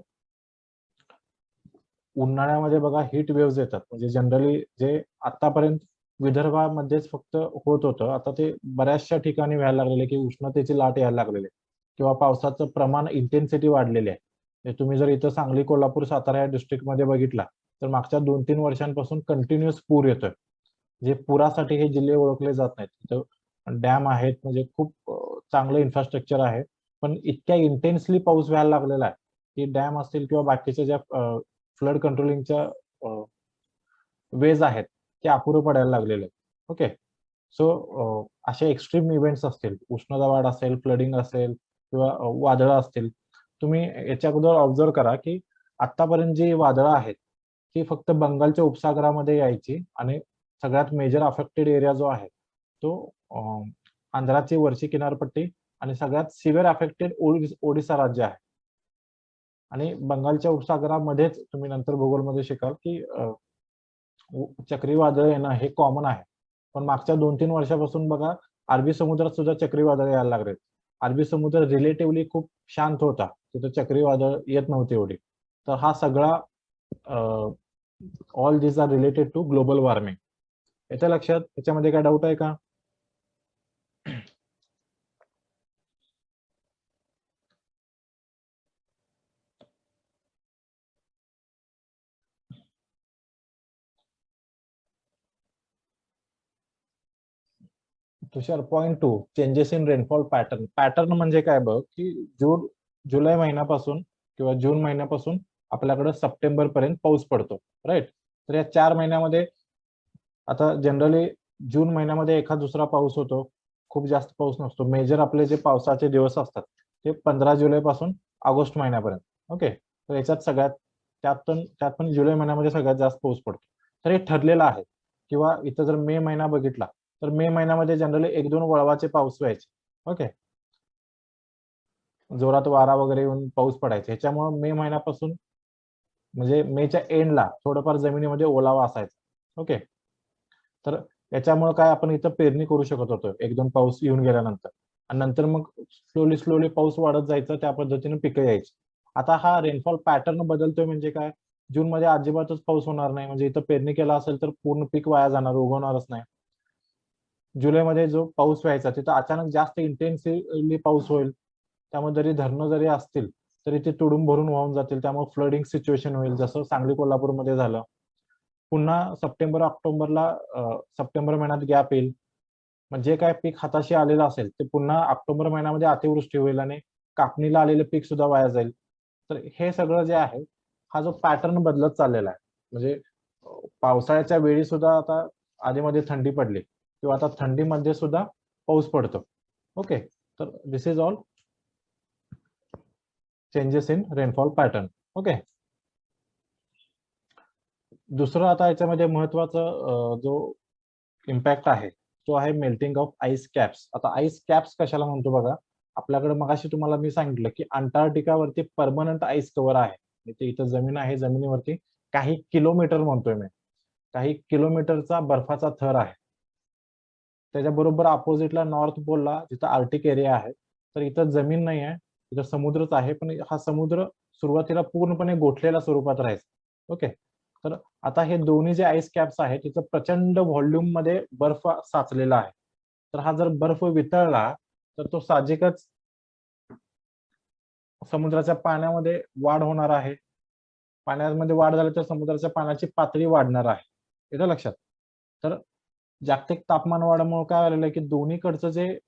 [SPEAKER 1] उन्हाळ्यामध्ये बघा हीट वेव्हज येतात. म्हणजे जनरली जे आतापर्यंत विदर्भामध्येच फक्त होत होतं. आता ते बऱ्याचशा ठिकाणी व्हायला लागलेलं आहे, की उष्णतेची लाट यायला लागलेली आहे किंवा पावसाचं प्रमाण इंटेन्सिटी वाढलेली आहे. म्हणजे तुम्ही जर इथं सांगली, कोल्हापूर, सातारा या डिस्ट्रिक्टमध्ये बघितला, तर मागच्या 2-3 वर्षांपासून कंटिन्युअस पूर येतोय. जे पुरासाठी हे जिल्हे ओळखले जात नाहीत. तिथं डॅम आहेत, म्हणजे खूप चांगलं इन्फ्रास्ट्रक्चर आहे. पण इतक्या इंटेन्सली पाऊस व्हायला लागलेला आहे, की डॅम असतील किंवा बाकीच्या ज्या फ्लड कंट्रोलिंगच्या वेज आहेत ते अपुरे पडायला लागलेले आहेत. ओके. सो असे एक्स्ट्रीम इव्हेंट्स असतील, उष्णता वाढ असेल, फ्लडिंग असेल किंवा वादळं असतील. तुम्ही याच्या अगोदर ऑब्झर्व्ह करा की आतापर्यंत जी वादळं आहेत ती फक्त बंगालच्या उपसागरामध्ये यायची आणि सगळ्यात मेजर अफेक्टेड एरिया जो आहे तो आंध्राची वरची किनारपट्टी आणि सगळ्यात सिव्हिअर अफेक्टेड ओडिसा राज्य आहे. आणि बंगालच्या उपसागरामध्येच तुम्ही नंतर भूगोलमध्ये शिकाल की चक्रीवादळ येणं हे कॉमन आहे. पण मागच्या 2-3 वर्षापासून बघा अरबी समुद्रात सुद्धा चक्रीवादळ यायला लागलेत. अरबी समुद्र रिलेटिव्हली खूप शांत होता. तिथं चक्रीवादळ येत नव्हती एवढी. तर हा सगळा all this are related to global warming. येत्या लक्षात? याच्यामध्ये काय डाऊट आहे का? Tushar, point 2 changes in rainfall pattern. Pattern म्हणजे काय बघ की जुलै महिन्यापासून किंवा जून महिन्यापासून आपल्याकडे सप्टेंबर पर्यंत पाऊस पडतो, राईट? तर या 4 महिन्यामध्ये आता जनरली जून महिन्यामध्ये एखाद दुसरा पाऊस होतो, खूप जास्त पाऊस नसतो. मेजर आपले जे पावसाचे दिवस असतात ते 15 जुलै पासून ऑगस्ट महिन्यापर्यंत. ओके. तर याच्यात सगळ्यात त्यात पण जुलै महिन्यामध्ये सगळ्यात जास्त पाऊस पडतो. तर हे ठरलेलं आहे. किंवा इथं जर मे महिना बघितला तर मे महिन्यामध्ये जनरली 1-2 वळवाचे पाऊस व्हायचे. ओके. जोरात वारा वगैरे येऊन पाऊस पडायचा. ह्याच्यामुळे मे महिन्यापासून म्हणजे मेच्या एंडला थोडंफार जमिनीमध्ये ओलावा असायचा. ओके. तर याच्यामुळे काय आपण इथं पेरणी करू शकत होतो 1-2 पाऊस येऊन गेल्यानंतर. आणि नंतर मग स्लोली पाऊस वाढत जायचा, त्या पद्धतीने पिकं यायची. आता हा रेनफॉल पॅटर्न बदलतोय म्हणजे काय? जूनमध्ये अजिबातच पाऊस होणार नाही, म्हणजे इथं पेरणी केला असेल तर पूर्ण पीक वाया जाणार, उगवणारच नाही. जुलैमध्ये जो पाऊस व्हायचा तिथं अचानक जास्त इंटेन्सिव्हली पाऊस होईल. त्यामुळे जरी धरणं जरी असतील तरी ते तुडूंब भरून वाहून जातील. त्यामुळे फ्लडिंग सिच्युएशन होईल, जसं सांगली कोल्हापूरमध्ये झालं. पुन्हा सप्टेंबर ऑक्टोबरला सप्टेंबर महिन्यात गॅप येईल. म्हणजे काय पीक हाताशी आलेलं असेल ते पुन्हा ऑक्टोबर महिन्यामध्ये अतिवृष्टी होईल आणि कापणीला आलेलं पीक सुद्धा वाया जाईल. तर हे सगळं जे आहे हा जो पॅटर्न बदलत चाललेला आहे. म्हणजे पावसाळ्याच्या वेळी सुद्धा आता आधीमध्ये थंडी पडली किंवा आता थंडीमध्ये सुद्धा पाऊस पडतो. ओके. तर this is all changes in rainfall pattern. Okay. दुसरं आता याच्यामध्ये महत्वाचं जो इम्पॅक्ट आहे तो आहे मेल्टिंग ऑफ आईस कॅप्स. आता आईस कॅप्स कशाला म्हणतो बघा, आपल्याकडे मगाशी तुम्हाला मी सांगितलं की अंटार्क्टिकावरती परमनंट आईस कव्हर आहे. इथे इथं जमीन आहे, जमिनीवरती काही किलोमीटर म्हणतोय मी, काही किलोमीटरचा बर्फाचा थर आहे. त्याच्याबरोबर अपोजिटला नॉर्थ पोलला जिथं आर्टिक एरिया आहे, तर इथं जमीन नाही आहे, इथं समुद्रच आहे. पण हा समुद्र सुरुवातीला पूर्णपणे गोठलेल्या स्वरूपात राहायचा. ओके. तर आता हे दोन्ही जे आईस कॅप्स आहेत तिथं प्रचंड व्हॉल्यूम मध्ये बर्फ साचलेला आहे. तर हा जर बर्फ वितळला तर तो साहजिकच समुद्राच्या पाण्यामध्ये वाढ होणार आहे. पाण्यामध्ये वाढ झाली तर समुद्राच्या पाण्याची पातळी वाढणार आहे. येतं लक्षात? तर जागतिक तापमान वाढीमुळे काय झालेलं आहे की दोन्हीकडचं जे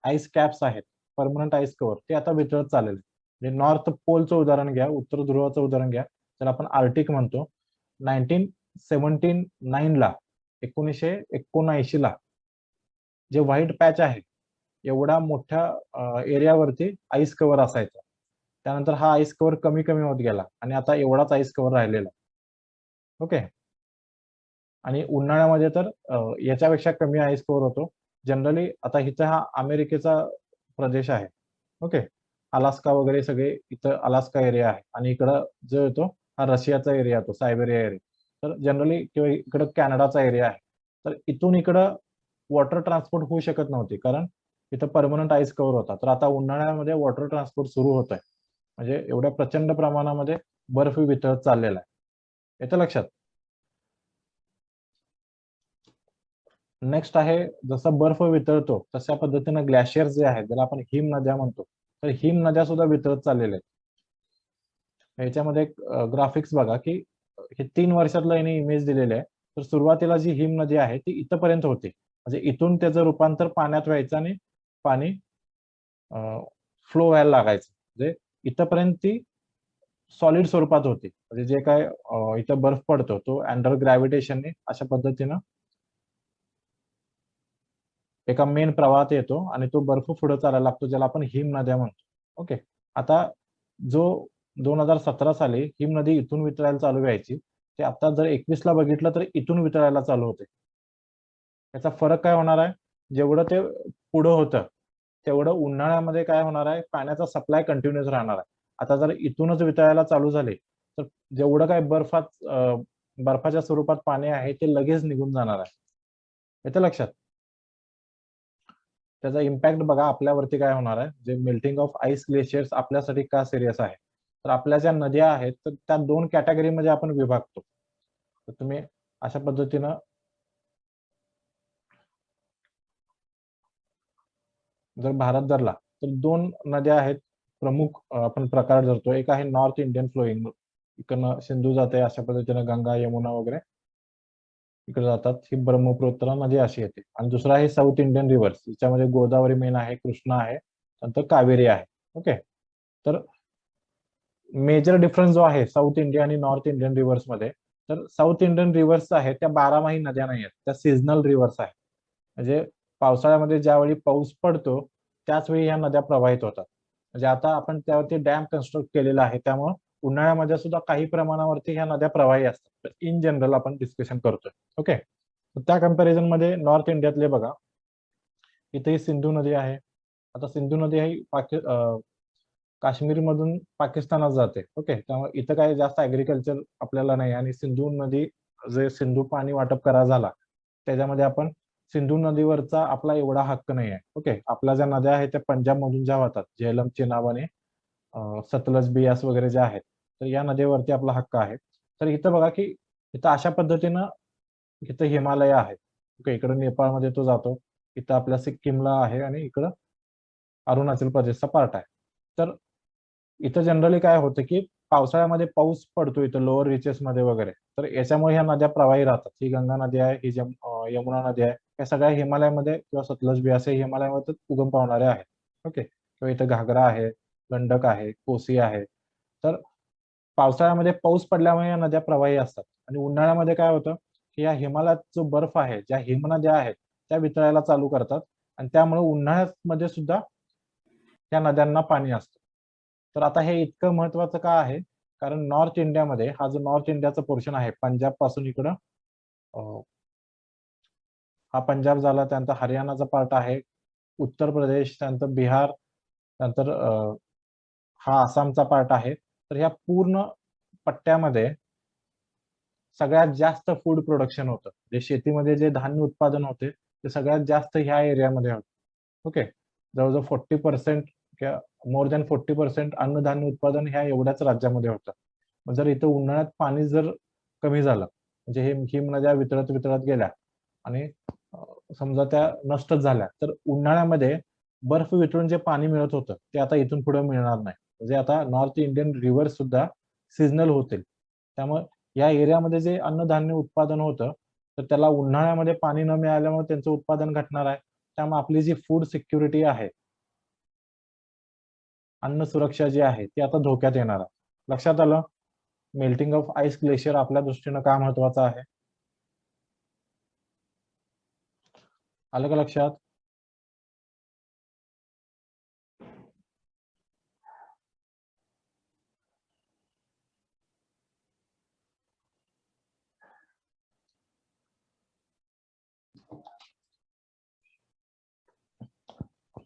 [SPEAKER 1] आईस कॅप्स आहेत, परमनंट आईस कव्हर, ते आता वितळत चाललेलं आहे. म्हणजे नॉर्थ पोलचं उदाहरण घ्या, उत्तर ध्रुवाचं उदाहरण घ्या, त्याला आपण आर्टिक म्हणतो. 1979 ला 1979 ला जे व्हाईट पॅच आहे एवढा मोठ्या एरियावरती आईस कव्हर असायचा. त्यानंतर हा आईस कव्हर कमी कमी होत गेला आणि आता एवढाच आईस कव्हर राहिलेला. ओके. आणि उन्हाळ्यामध्ये तर याच्यापेक्षा कमी आईस कव्हर होतो. जनरली आता इथं हा अमेरिकेचा प्रदेश आहे. ओके. अलास्का वगैरे सगळे इथं अलास्का एरिया आहे आणि इकडं जो येतो हा रशियाचा एरिया येतो, सायबेरिया एरिया. तर जनरली किंवा इकडं कॅनडाचा एरिया आहे. तर इथून इकडं वॉटर ट्रान्सपोर्ट होऊ शकत नव्हती, कारण इथं परमनंट आईस कव्हर होता. तर आता उन्हाळ्यामध्ये वॉटर ट्रान्सपोर्ट सुरू होत आहे. म्हणजे एवढ्या प्रचंड प्रमाणामध्ये बर्फ वितळत चाललेला आहे. येतं लक्षात? नेक्स्ट आहे, जसा बर्फ वितळतो तशा पद्धतीने ग्लॅशियर जे आहेत ज्याला आपण हिम नद्या म्हणतो, तर हिम नद्या सुद्धा वितळत चाललेल्या आहेत. याच्यामध्ये एक ग्राफिक्स बघा की हे 3 वर्षातलं याने इमेज दिलेले आहे. तर सुरुवातीला जी हिम नदी आहे ती इथपर्यंत होती, म्हणजे इथून त्याचं रूपांतर पाण्यात व्हायचं आणि पाणी फ्लो व्हायला लागायचं. म्हणजे इथपर्यंत ती सॉलिड स्वरूपात होती, म्हणजे जे काय इथं बर्फ पडतो तो अंडर ग्रॅव्हिटेशनने अशा पद्धतीनं एका मेन प्रवाहात येतो आणि तो बर्फ पुढे चालायला लागतो, ज्याला आपण हिम नद्या म्हणतो. ओके. आता जो 2017 साली हिम नदी इथून वितळायला चालू व्हायची, ते आता जर 21 ला बघितलं तर इथून वितळायला चालू होते. याचा फरक काय होणार आहे? जेवढं ते पुढं होतं, तेवढं उन्हाळ्यामध्ये काय होणार आहे, पाण्याचा सप्लाय कंटिन्युअस राहणार आहे. आता जर इथूनच वितळायला चालू झाले, तर जेवढं काय बर्फाच्या स्वरूपात पाणी आहे ते लगेच निघून जाणार आहे. येतं लक्षात? त्याचा इम्पॅक्ट बघा आपल्यावरती काय होणार आहे, जे मेल्टिंग ऑफ आईस ग्लेशियर्स आपल्यासाठी का सिरियस आहे, तर आपल्या ज्या नद्या आहेत तर त्या 2 कॅटेगरीमध्ये आपण विभागतो. तर तुम्ही अशा पद्धतीनं जर भारत धरला तर 2 नद्या आहेत प्रमुख, आपण प्रकार धरतो. एक आहे नॉर्थ इंडियन फ्लोईंग, इकडनं सिंधू जाते, अशा पद्धतीनं गंगा यमुना वगैरे इकडे जातात, ही ब्रह्मपुत्रा नदी अशी येते. आणि दुसरा आहे साऊथ इंडियन रिव्हर्स, याच्यामध्ये गोदावरी मेन आहे, कृष्णा आहे, नंतर कावेरी आहे. ओके. तर मेजर डिफरन्स जो आहे साऊथ इंडिया आणि नॉर्थ इंडियन रिव्हर्स मध्ये, तर साऊथ इंडियन रिव्हर्स आहेत त्या 12माही नद्या नाही आहेत, त्या सीझनल रिव्हर्स आहेत. म्हणजे पावसाळ्यामध्ये ज्यावेळी पाऊस पडतो त्याच वेळी ह्या नद्या प्रवाहित होतात. म्हणजे आता आपण त्यावरती डॅम कन्स्ट्रक्ट केलेला आहे, त्यामुळे उन्हाळ्यामध्ये सुद्धा काही प्रमाणावरती ह्या नद्या प्रवाही असतात. इन जनरल आपण डिस्कशन करतोय. ओके. त्या कंपॅरिझन मध्ये नॉर्थ इंडियातले बघा, इथे ही सिंधू नदी आहे. आता सिंधू नदी ही काश्मीरमधून पाकिस्तानात जाते. ओके. त्यामुळे इथं काय जास्त ऍग्रिकल्चर आपल्याला नाही, आणि सिंधू नदी जे सिंधू पाणी वाटप करार झाला त्याच्यामध्ये आपण सिंधू नदीवरचा आपला एवढा हक्क नाही आहे. ओके. आपल्या ज्या नद्या आहेत त्या पंजाब मधून ज्या वाहतात, झेलम, चेनाब आणि सतलज, बियास वगैरे ज्या आहेत, तर या नदीवरती आपला हक्क आहे. तर इथं बघा की इथं अशा पद्धतीनं इथं हिमालय आहे. ओके. इकडे नेपाळमध्ये तो जातो, इथं आपल्या सिक्कीमला आहे, आणि इकडं अरुणाचल प्रदेशचा पार्ट आहे. तर इथं जनरली काय होतं की पावसाळ्यामध्ये पाऊस पडतो इथं लोअर रिचेस मध्ये वगैरे, तर याच्यामुळे ह्या नद्या प्रवाही राहतात. ही गंगा नदी आहे, ही यमुना नदी आहे, या सगळ्या हिमालयामध्ये किंवा सतलज, बियास हे हिमालयामध्ये उगम पावणारे आहेत. ओके. किंवा इथं घागरा आहे, गंडक आहे, कोसी आहे. तर पावसाळ्यामध्ये पाऊस पडल्यामुळे या नद्या प्रवाही असतात, आणि उन्हाळ्यामध्ये काय होतं की या हिमालयात जो बर्फ आहे, ज्या हिमनद्या आहेत त्या वितळायला चालू करतात, आणि त्यामुळे उन्हाळ्यामध्ये सुद्धा त्या नद्यांना पाणी असतं. तर आता हे इतकं महत्वाचं का आहे, कारण नॉर्थ इंडियामध्ये हा जो नॉर्थ इंडियाचा पोर्शन आहे, पंजाब पासून इकडं हा पंजाब झाला, त्यानंतर हरियाणाचा पार्ट आहे, उत्तर प्रदेश, त्यानंतर बिहार, त्यानंतर हा आसामचा पार्ट आहे. तर ह्या पूर्ण पट्ट्यामध्ये सगळ्यात जास्त फूड प्रोडक्शन होतं. जे शेतीमध्ये जे धान्य उत्पादन होते ते सगळ्यात जास्त ह्या एरियामध्ये होतं. ओके. जवळजवळ 40% किंवा मोर दॅन 40% अन्नधान्य उत्पादन ह्या एवढ्याच राज्यामध्ये होतं. मग जर इथं उन्हाळ्यात पाणी जर कमी झालं, म्हणजे हे हिमनद्या वितळत वितळत गेल्या आणि समजा त्या नष्टच झाल्या, तर उन्हाळ्यामध्ये बर्फ वितळून जे पाणी मिळत होतं ते आता इथून पुढे मिळणार नाही. म्हणजे आता नॉर्थ इंडियन रिव्हर्स सुद्धा सीझनल होतील. त्यामुळे या एरियामध्ये जे अन्नधान्य उत्पादन होतं, तर त्याला उन्हाळ्यामध्ये पाणी न मिळाल्यामुळे त्यांचं उत्पादन घटणार आहे. त्यामुळे आपली जी फूड सिक्युरिटी आहे, अन्न सुरक्षा जी आहे ती आता धोक्यात येणार आहे. लक्षात आलं मेल्टिंग ऑफ आईस ग्लेशियर आपल्या दृष्टीनं का महत्वाचं आहे? आलं का लक्षात?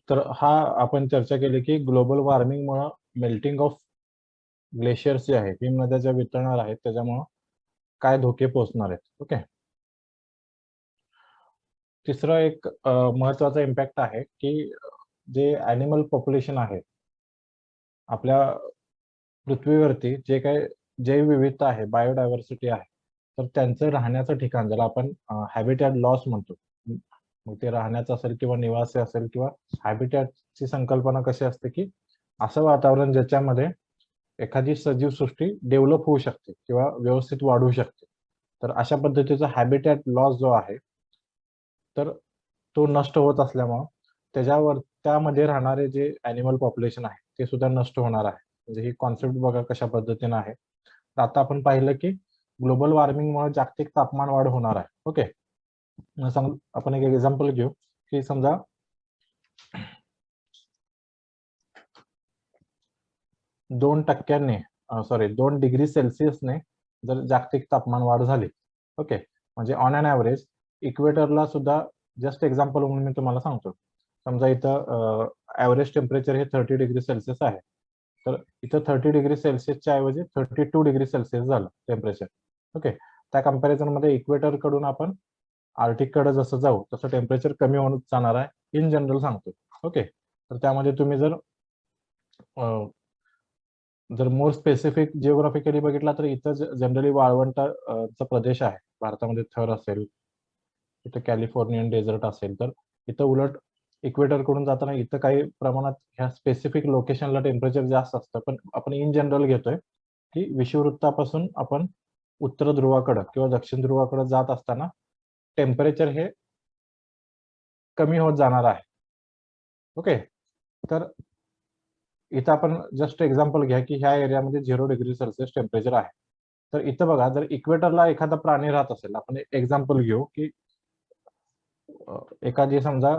[SPEAKER 1] तर हा आपण चर्चा केली की ग्लोबल वॉर्मिंगमुळे मेल्टिंग ऑफ ग्लेशियर्स जे आहे, हिमनद्या ज्या वितळणार आहेत त्याच्यामुळं काय धोके पोहोचणार आहेत. ओके. तिसरं एक महत्वाचा इम्पॅक्ट आहे की जे अॅनिमल पॉप्युलेशन आहे आपल्या पृथ्वीवरती, जे काही जैवविविधता आहे, बायोडायव्हर्सिटी आहे, तर त्यांचं राहण्याचं ठिकाण, ज्याला आपण हॅबिटॅट लॉस म्हणतो, मग ते राहण्याचं असेल किंवा निवासी असेल, किंवा हॅबिटॅटची संकल्पना कशी असते की असं वातावरण ज्याच्यामध्ये एखादी सजीव सृष्टी डेव्हलप होऊ शकते किंवा व्यवस्थित वाढू शकते. तर अशा पद्धतीचा हॅबिटॅट लॉस जो आहे, तर तो नष्ट होत असल्यामुळं त्याच्यावर त्यामध्ये राहणारे जे अॅनिमल पॉप्युलेशन आहे ते सुद्धा नष्ट होणार आहे. म्हणजे ही कॉन्सेप्ट बघा कशा पद्धतीने आहे. तर आता आपण पाहिलं की ग्लोबल वॉर्मिंगमुळे जागतिक तापमान वाढ होणार आहे. ओके, आपण एक एक्झाम्पल घेऊ की समजा 2% सॉरी 2 डिग्री सेल्सिअसने जर जागतिक तापमान वाढ झाली, ओके, म्हणजे ऑन अन ॲव्हरेज इक्वेटरला सुद्धा, जस्ट एक्झाम्पल म्हणून मी तुम्हाला सांगतो, समजा इथं ॲव्हरेज टेम्परेचर हे 30 डिग्री सेल्सिअस आहे, तर इथं 30 डिग्री सेल्सिअसच्या ऐवजी 32 डिग्री सेल्सिअस झालं टेम्परेचर. ओके, त्या कंपॅरिझनमध्ये इक्वेटर कडून आपण आर्टिक कडे जसं जाऊ तसं टेम्परेचर कमी होत जाणार आहे, इन जनरल सांगतो. ओके, तर त्यामध्ये तुम्ही जर मोर स्पेसिफिक जिओग्राफिकली बघितला तर इथं जनरली वाळवंटाचा प्रदेश आहे, भारतामध्ये थर असेल, इथं कॅलिफोर्नियन डेझर्ट असेल, तर इथं उलट इक्वेटर कडून जाताना इथं काही प्रमाणात ह्या स्पेसिफिक लोकेशनला टेम्परेचर जास्त असतं. पण आपण इन जनरल घेतोय की विषुववृत्तापासून आपण उत्तर ध्रुवाकडे किंवा दक्षिण ध्रुवाकडे जात असताना टेम्परेचर हे कमी होत जाणार आहे. ओके, तर इथं आपण जस्ट एक्झाम्पल घ्या की ह्या एरियामध्ये 0 डिग्री सेल्सिअस टेम्परेचर आहे. तर इथं बघा, जर इक्वेटरला एखादा प्राणी राहत असेल, आपण एक्झाम्पल घेऊ की एखादी समजा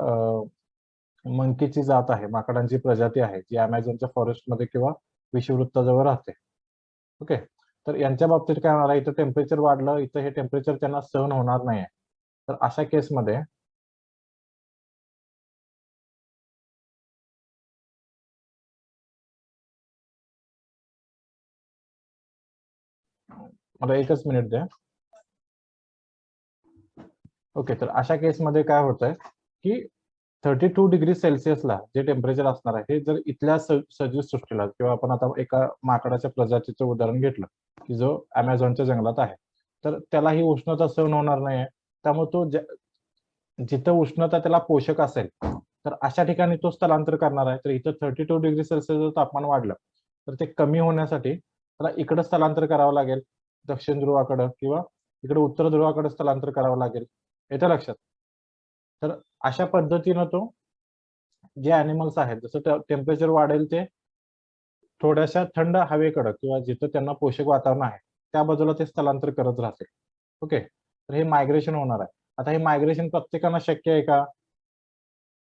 [SPEAKER 1] मंकीची जात आहे, माकडांची प्रजाती आहे, जी अमेझॉनच्या फॉरेस्टमध्ये किंवा विषुववृत्ताजवळ राहते. ओके, तर यांच्या बाबतीत काय होणार आहे, इथं टेम्परेचर वाढलं, इथं हे टेम्परेचर त्यांना सहन होणार नाही. तर अशा केसमध्ये मला एकच मिनिट द्या. ओके, तर अशा केसमध्ये काय होतंय की 32 डिग्री सेल्सिअसला जे टेम्परेचर असणार आहे, हे जर इथल्या सजीव सृष्टीला किंवा आपण आता एका माकडाच्या प्रजातीचं उदाहरण घेतलं की जो अमेझॉनच्या जंगलात आहे, तर त्याला ही उष्णता सहन होणार नाही. त्यामुळे तो जिथं उष्णता त्याला पोषक असेल, तर अशा ठिकाणी तो स्थलांतर करणार आहे. तर इथं 32 डिग्री सेल्सिअस तापमान वाढलं, तर ते कमी होण्यासाठी त्याला इकडे स्थलांतर करावं लागेल, दक्षिण ध्रुवाकडं किंवा इकडे उत्तर ध्रुवाकडे स्थलांतर करावं लागेल. येतं लक्षात? तर अशा पद्धतीनं तो जे ॲनिमल्स आहेत, जसं टेम्परेचर वाढेल ते थोड्याशा थंड हवेकडं किंवा जिथं त्यांना पोषक वातावरण आहे, त्या बाजूला ते स्थलांतर करत राहतील. ओके, तर हे मायग्रेशन होणार आहे. आता हे मायग्रेशन प्रत्येकाला शक्य आहे का?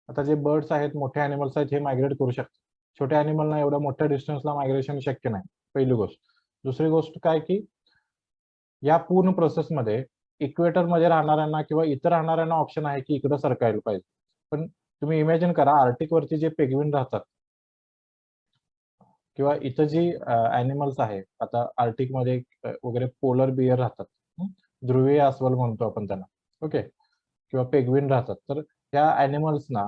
[SPEAKER 1] आता जे बर्ड्स आहेत, मोठे ॲनिमल्स आहेत, हे मायग्रेट करू शकतात. छोट्या ॲनिमलना एवढ्या मोठ्या डिस्टन्सला मायग्रेशन शक्य नाही, पहिली गोष्ट. दुसरी गोष्ट काय की या पूर्ण प्रोसेसमध्ये इक्वेटरमध्ये राहणाऱ्यांना किंवा इतर राहणाऱ्यांना ऑप्शन आहे की इकडं सरकायला पाहिजे. पण तुम्ही इमॅजिन करा, आर्टिकवरती जे पेंग्विन राहतात किंवा इथं जी ॲनिमल्स आहेत, आता आर्टिकमध्ये वगैरे पोलर बियर राहतात. ध्रुवीय अस्वल म्हणतो आपण त्यांना. ओके, किंवा पेंग्विन राहतात. तर त्या ॲनिमल्सना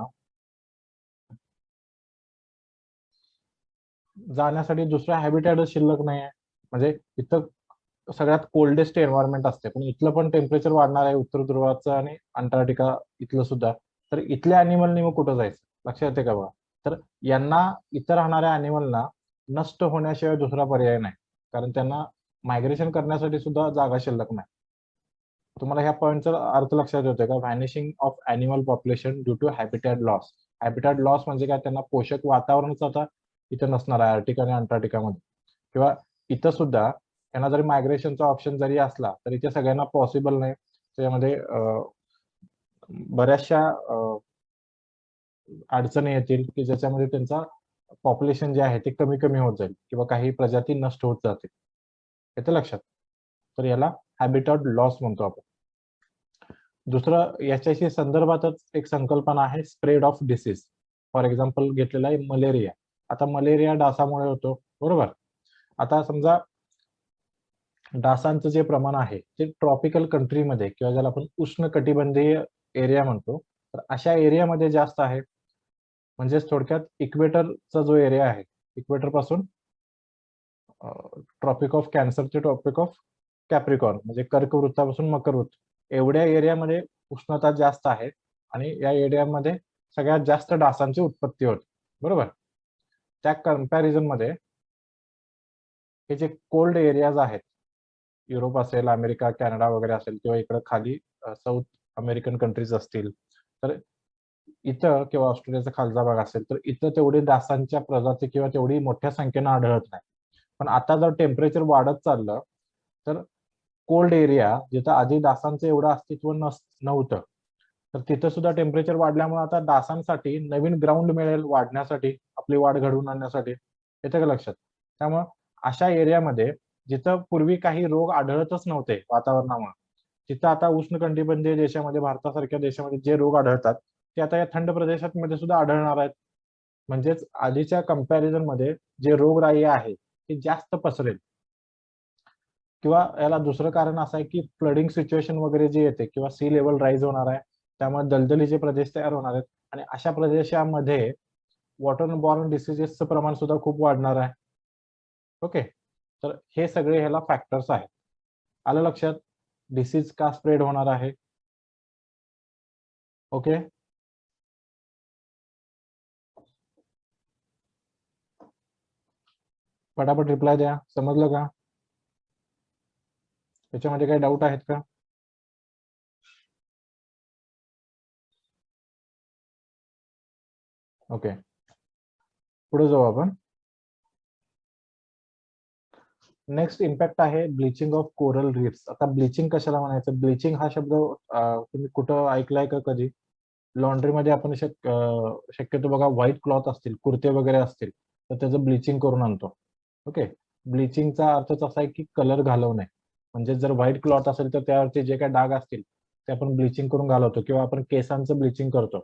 [SPEAKER 1] जाण्यासाठी दुसरा हॅबिटॅटच शिल्लक नाहीये. म्हणजे इथं सगळ्यात कोल्डेस्ट एन्व्हायरमेंट असते, पण इथलं पण टेम्परेचर वाढणार आहे, उत्तर ध्रुवाचं आणि अंटार्क्टिका इथलं सुद्धा. तर इथल्या ॲनिमलनी मग कुठं जायचं? लक्षात येते का बघा? तर यांना, इथं राहणाऱ्या ॲनिमलना नष्ट होण्याशिवाय दुसरा पर्याय नाही. कारण त्यांना मायग्रेशन करण्यासाठी सुद्धा जागा शिल्लक नाही. तुम्हाला ह्या पॉइंटचा अर्थ लक्षात येतोय का? Vanishing of animal population due to habitat loss. Habitat loss म्हणजे काय? त्यांना पोषक वातावरणच आता इथं नसणार आहे आर्टिक आणि अंटार्क्टिकामध्ये. किंवा इथं सुद्धा त्यांना जरी मायग्रेशनचा ऑप्शन जरी असला, तरी ते सगळ्यांना पॉसिबल नाही. त्याच्यामध्ये बऱ्याचशा अडचणी येतील की ज्याच्यामध्ये त्यांचा पॉप्युलेशन जे आहे ते कमी होत जाईल किंवा काही प्रजाती नष्ट होत जातील. येतं लक्षात? तर याला हॅबिटॅट लॉस म्हणतो आपण. दुसरं याच्याशी संदर्भातच एक संकल्पना आहे, spread of disease. For example घेतलेला आहे मलेरिया. आता मलेरिया डासामुळे होतो, बरोबर? आता समजा डासांचं जे प्रमाण आहे ते ट्रॉपिकल कंट्रीमध्ये किंवा ज्याला आपण उष्णकटिबंधीय एरिया म्हणतो, तर अशा एरियामध्ये जास्त आहे. म्हणजेच थोडक्यात इक्वेटरचा जो एरिया आहे, इक्वेटर पासून ट्रॉपिक ऑफ कॅन्सर ते ट्रॉपिक ऑफ कॅप्रिकॉर्न म्हणजे कर्कवृत्तापासून मकर वृत्त, एवढ्या एरियामध्ये उष्णता जास्त आहे आणि या एरियामध्ये सगळ्यात जास्त डासांची उत्पत्ती होते, बरोबर? त्या कंपॅरिझनमध्ये हे जे कोल्ड एरियाज आहेत, युरोप असेल, अमेरिका, कॅनडा वगैरे असेल किंवा इकडं खाली साऊथ अमेरिकन कंट्रीज असतील, तर इथं किंवा ऑस्ट्रेलियाचा खालचा भाग असेल, तर इथं तेवढी डासांच्या प्रजाती किंवा तेवढी मोठ्या संख्येनं आढळत नाही. पण आता जर टेम्परेचर वाढत चाललं तर कोल्ड एरिया जिथं आधी डासांचं एवढं अस्तित्व नव्हतं, तर तिथं सुद्धा टेम्परेचर वाढल्यामुळे आता डासांसाठी नवीन ग्राउंड मिळेल वाढण्यासाठी, आपली वाढ घडवून आणण्यासाठी. येतं का लक्षात? त्यामुळं अशा एरियामध्ये जिथं पूर्वी काही रोग आढळतच नव्हते वातावरणामुळे, तिथं आता उष्णकटिबंधीय देशामध्ये, भारतासारख्या देशामध्ये जे रोग आढळतात ते आता या थंड प्रदेशांमध्ये सुद्धा आढळणार आहेत. म्हणजेच आधीच्या कंपॅरिझन मध्ये जे रोगराई आहे ती जास्त पसरेल. किंवा याला दुसरं कारण असं आहे की फ्लडिंग सिच्युएशन वगैरे जे येते किंवा सी लेवल राईज होणार आहे, त्यामुळे दलदलीचे प्रदेश तयार होणार आहेत आणि अशा प्रदेशामध्ये वॉटर बॉर्न डिसिजेसचं प्रमाण सुद्धा खूप वाढणार आहे. ओके, तर हे सगळे ह्याला फॅक्टर्स आहेत. आलं लक्षात डिसीज का स्प्रेड होणार आहे? ओके, पटापट रिप्लाय द्या. समजलं का? त्याच्यामध्ये काही डाऊट आहेत का? ओके, पुढे जाऊ आपण. नेक्स्ट इम्पॅक्ट आहे ब्लिचिंग ऑफ कोरल रीफ्स. आता ब्लिचिंग कशाला म्हणायचं? ब्लिचिंग हा शब्द तुम्ही कुठं ऐकलाय का कधी? लॉन्ड्रीमध्ये आपण शक्यतो बघा व्हाईट क्लॉथ असतील, कुर्ते वगैरे असतील, तर त्याचं ब्लिचिंग करून आणतो. ओके, ब्लिचिंगचा अर्थच असा आहे की कलर घालवणे. म्हणजे जर व्हाईट क्लॉथ असेल तर त्यावरती जे काही डाग असतील ते आपण ब्लिचिंग करून घालवतो. किंवा आपण केसांचं ब्लिचिंग करतो,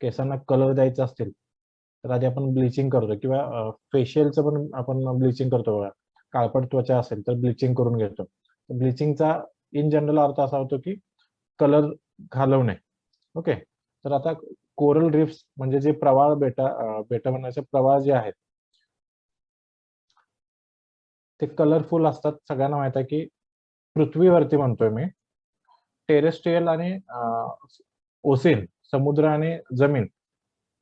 [SPEAKER 1] केसांना कलर द्यायचा असतील तर आधी आपण ब्लिचिंग करतो. किंवा फेशियलचं पण आपण ब्लिचिंग करतो बघा, काळपट त्वचा असेल तर ब्लिचिंग करून घेतो. ब्लिचिंगचा इन जनरल अर्थ असा होतो की कलर घालवणे. ओके, तर आता कोरल रीफ्स म्हणजे जे प्रवाळ बेटा बनाचे प्रवाळ जे आहेत ते कलरफुल असतात. सगळ्यांना माहित आहे की पृथ्वीवरती म्हणतोय मी, टेरेस्ट्रियल आणि ओसेन, समुद्र आणि जमीन,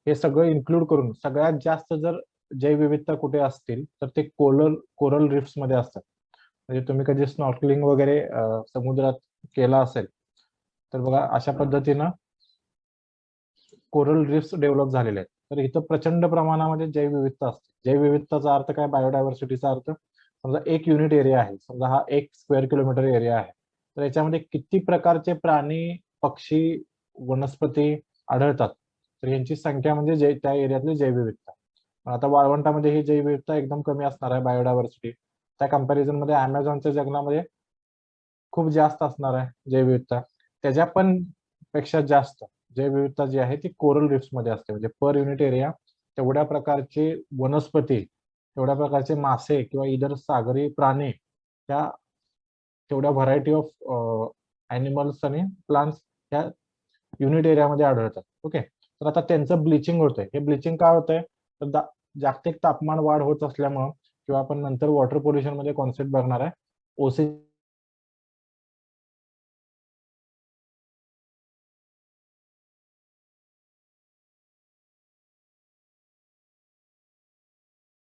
[SPEAKER 1] हे सगळं इन्क्लूड करून सगळ्यात जास्त जर जैवविविधता कुठे असतील तर ते कोरल रिफ्स मध्ये असतात. म्हणजे तुम्ही कधी स्नॉर्कलिंग वगैरे समुद्रात केला असेल तर बघा अशा पद्धतीनं कोरल रिफ्स डेव्हलप झालेले आहेत. तर इथं प्रचंड प्रमाणामध्ये जैवविविधता असते. जैवविविधताचा अर्थ काय? बायोडायव्हर्सिटीचा अर्थ. समजा एक युनिट एरिया आहे, समजा हा 1 स्क्वेअर किलोमीटर एरिया आहे, तर याच्यामध्ये किती प्रकारचे प्राणी, पक्षी, वनस्पती आढळतात, तर यांची संख्या म्हणजे त्या एरियातली जैवविविधता. आता वाळवंटामध्ये ही जैवविविधता एकदम कमी असणार आहे, बायोडायव्हर्सिटी. त्या कंपॅरिझन मध्ये अमेझॉनच्या जंगलामध्ये खूप जास्त असणार आहे जैवविविधता. त्याच्या पण पेक्षा जास्त जैवविविधता जी आहे ती कोरल रिफ्स मध्ये असते. म्हणजे पर युनिट एरिया तेवढ्या प्रकारचे वनस्पती, तेवढ्या प्रकारचे मासे किंवा इतर सागरी प्राणी, त्या तेवढ्या व्हरायटी ऑफ ॲनिमल्स आणि प्लांट्स ह्या युनिट एरियामध्ये आढळतात. ओके, तर आता त्यांचं ब्लिचिंग होतंय. हे ब्लिचिंग काय होतंय? तर जागतिक तापमान वाढ होत असल्यामुळं, किंवा आपण नंतर वॉटर पोल्युशन मध्ये कॉन्सेप्ट बघणार आहे, ओसी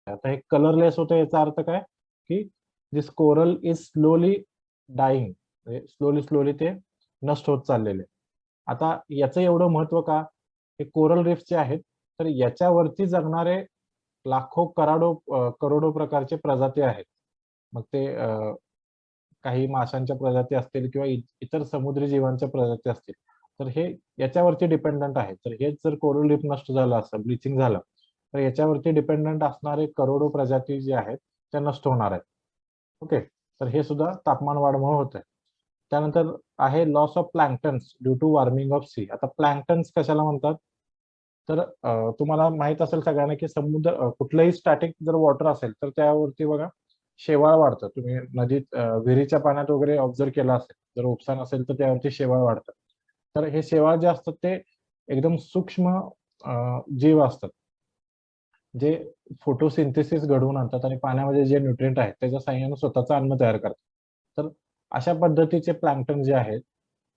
[SPEAKER 1] आता हे कलरलेस होतं, याचा अर्थ काय की this coral is slowly dying, slowly slowly ते नष्ट होत चाललेले. आता याचं एवढं महत्व का? हे कोरल रीफ्स जे आहेत तर याच्यावरती जगणारे लाखो करोडो प्रकारचे प्रजाती आहेत. मग ते काही माशांच्या प्रजाती असतील किंवा इतर समुद्री जीवांच्या प्रजाती असतील, तर हे याच्यावरती डिपेंडंट आहे. तर हेच जर कोरल रीफ नष्ट झालं असतं, ब्लिचिंग झालं, तर याच्यावरती डिपेंडंट असणारे करोडो प्रजाती जे आहेत त्या नष्ट होणार आहेत. ओके, तर हे सुद्धा तापमान वाढमुळे होत आहे. त्यानंतर आहे loss of planktons due to warming of sea. आता प्लॅन्क्टन्स कशाला म्हणतात? तर तुम्हाला माहित असेल सगळ्यांना की समुद्र, कुठलंही स्टॅटिक जर वॉटर असेल तर त्यावरती बघा शेवाळ वाढतं. तुम्ही नदीत विहिरीच्या पाण्यात वगैरे ऑब्झर्व केलं असेल, जर उपसा असेल तर त्यावरती शेवाळ वाढतं. तर हे शेवाळ जे असतात ते एकदम सूक्ष्म जीव असतात, जे फोटोसिंथेसिस घडवून आणतात आणि पाण्यामध्ये जे न्यूट्रिएंट आहेत त्याच्या साह्याने स्वतःचं अन्न तयार करतात. तर अशा पद्धतीचे प्लॅन्क्टन जे आहेत,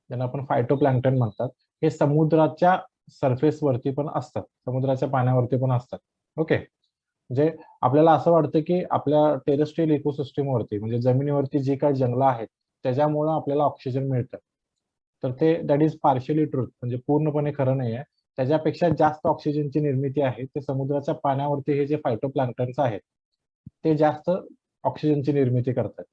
[SPEAKER 1] ज्यांना आपण फायटोप्लॅन्क्टन म्हणतात, हे समुद्राच्या सरफेस वरती पण असतात, समुद्राच्या पाण्यावरती पण असतात. ओके, म्हणजे आपल्याला असं वाटतं की आपल्या टेरेस्ट्रियल इकोसिस्टम वरती, म्हणजे जमिनीवरती जी काही जंगलं आहेत त्याच्यामुळे आपल्याला ऑक्सिजन मिळतं. तर ते दॅट इज पार्शियली ट्रूथ, म्हणजे पूर्णपणे खरं नाही आहे. त्याच्यापेक्षा जास्त ऑक्सिजनची निर्मिती आहे ते समुद्राच्या पाण्यावरती हे जे फायटोप्लॅन्क्टन्स आहेत ते जास्त ऑक्सिजनची निर्मिती करतात.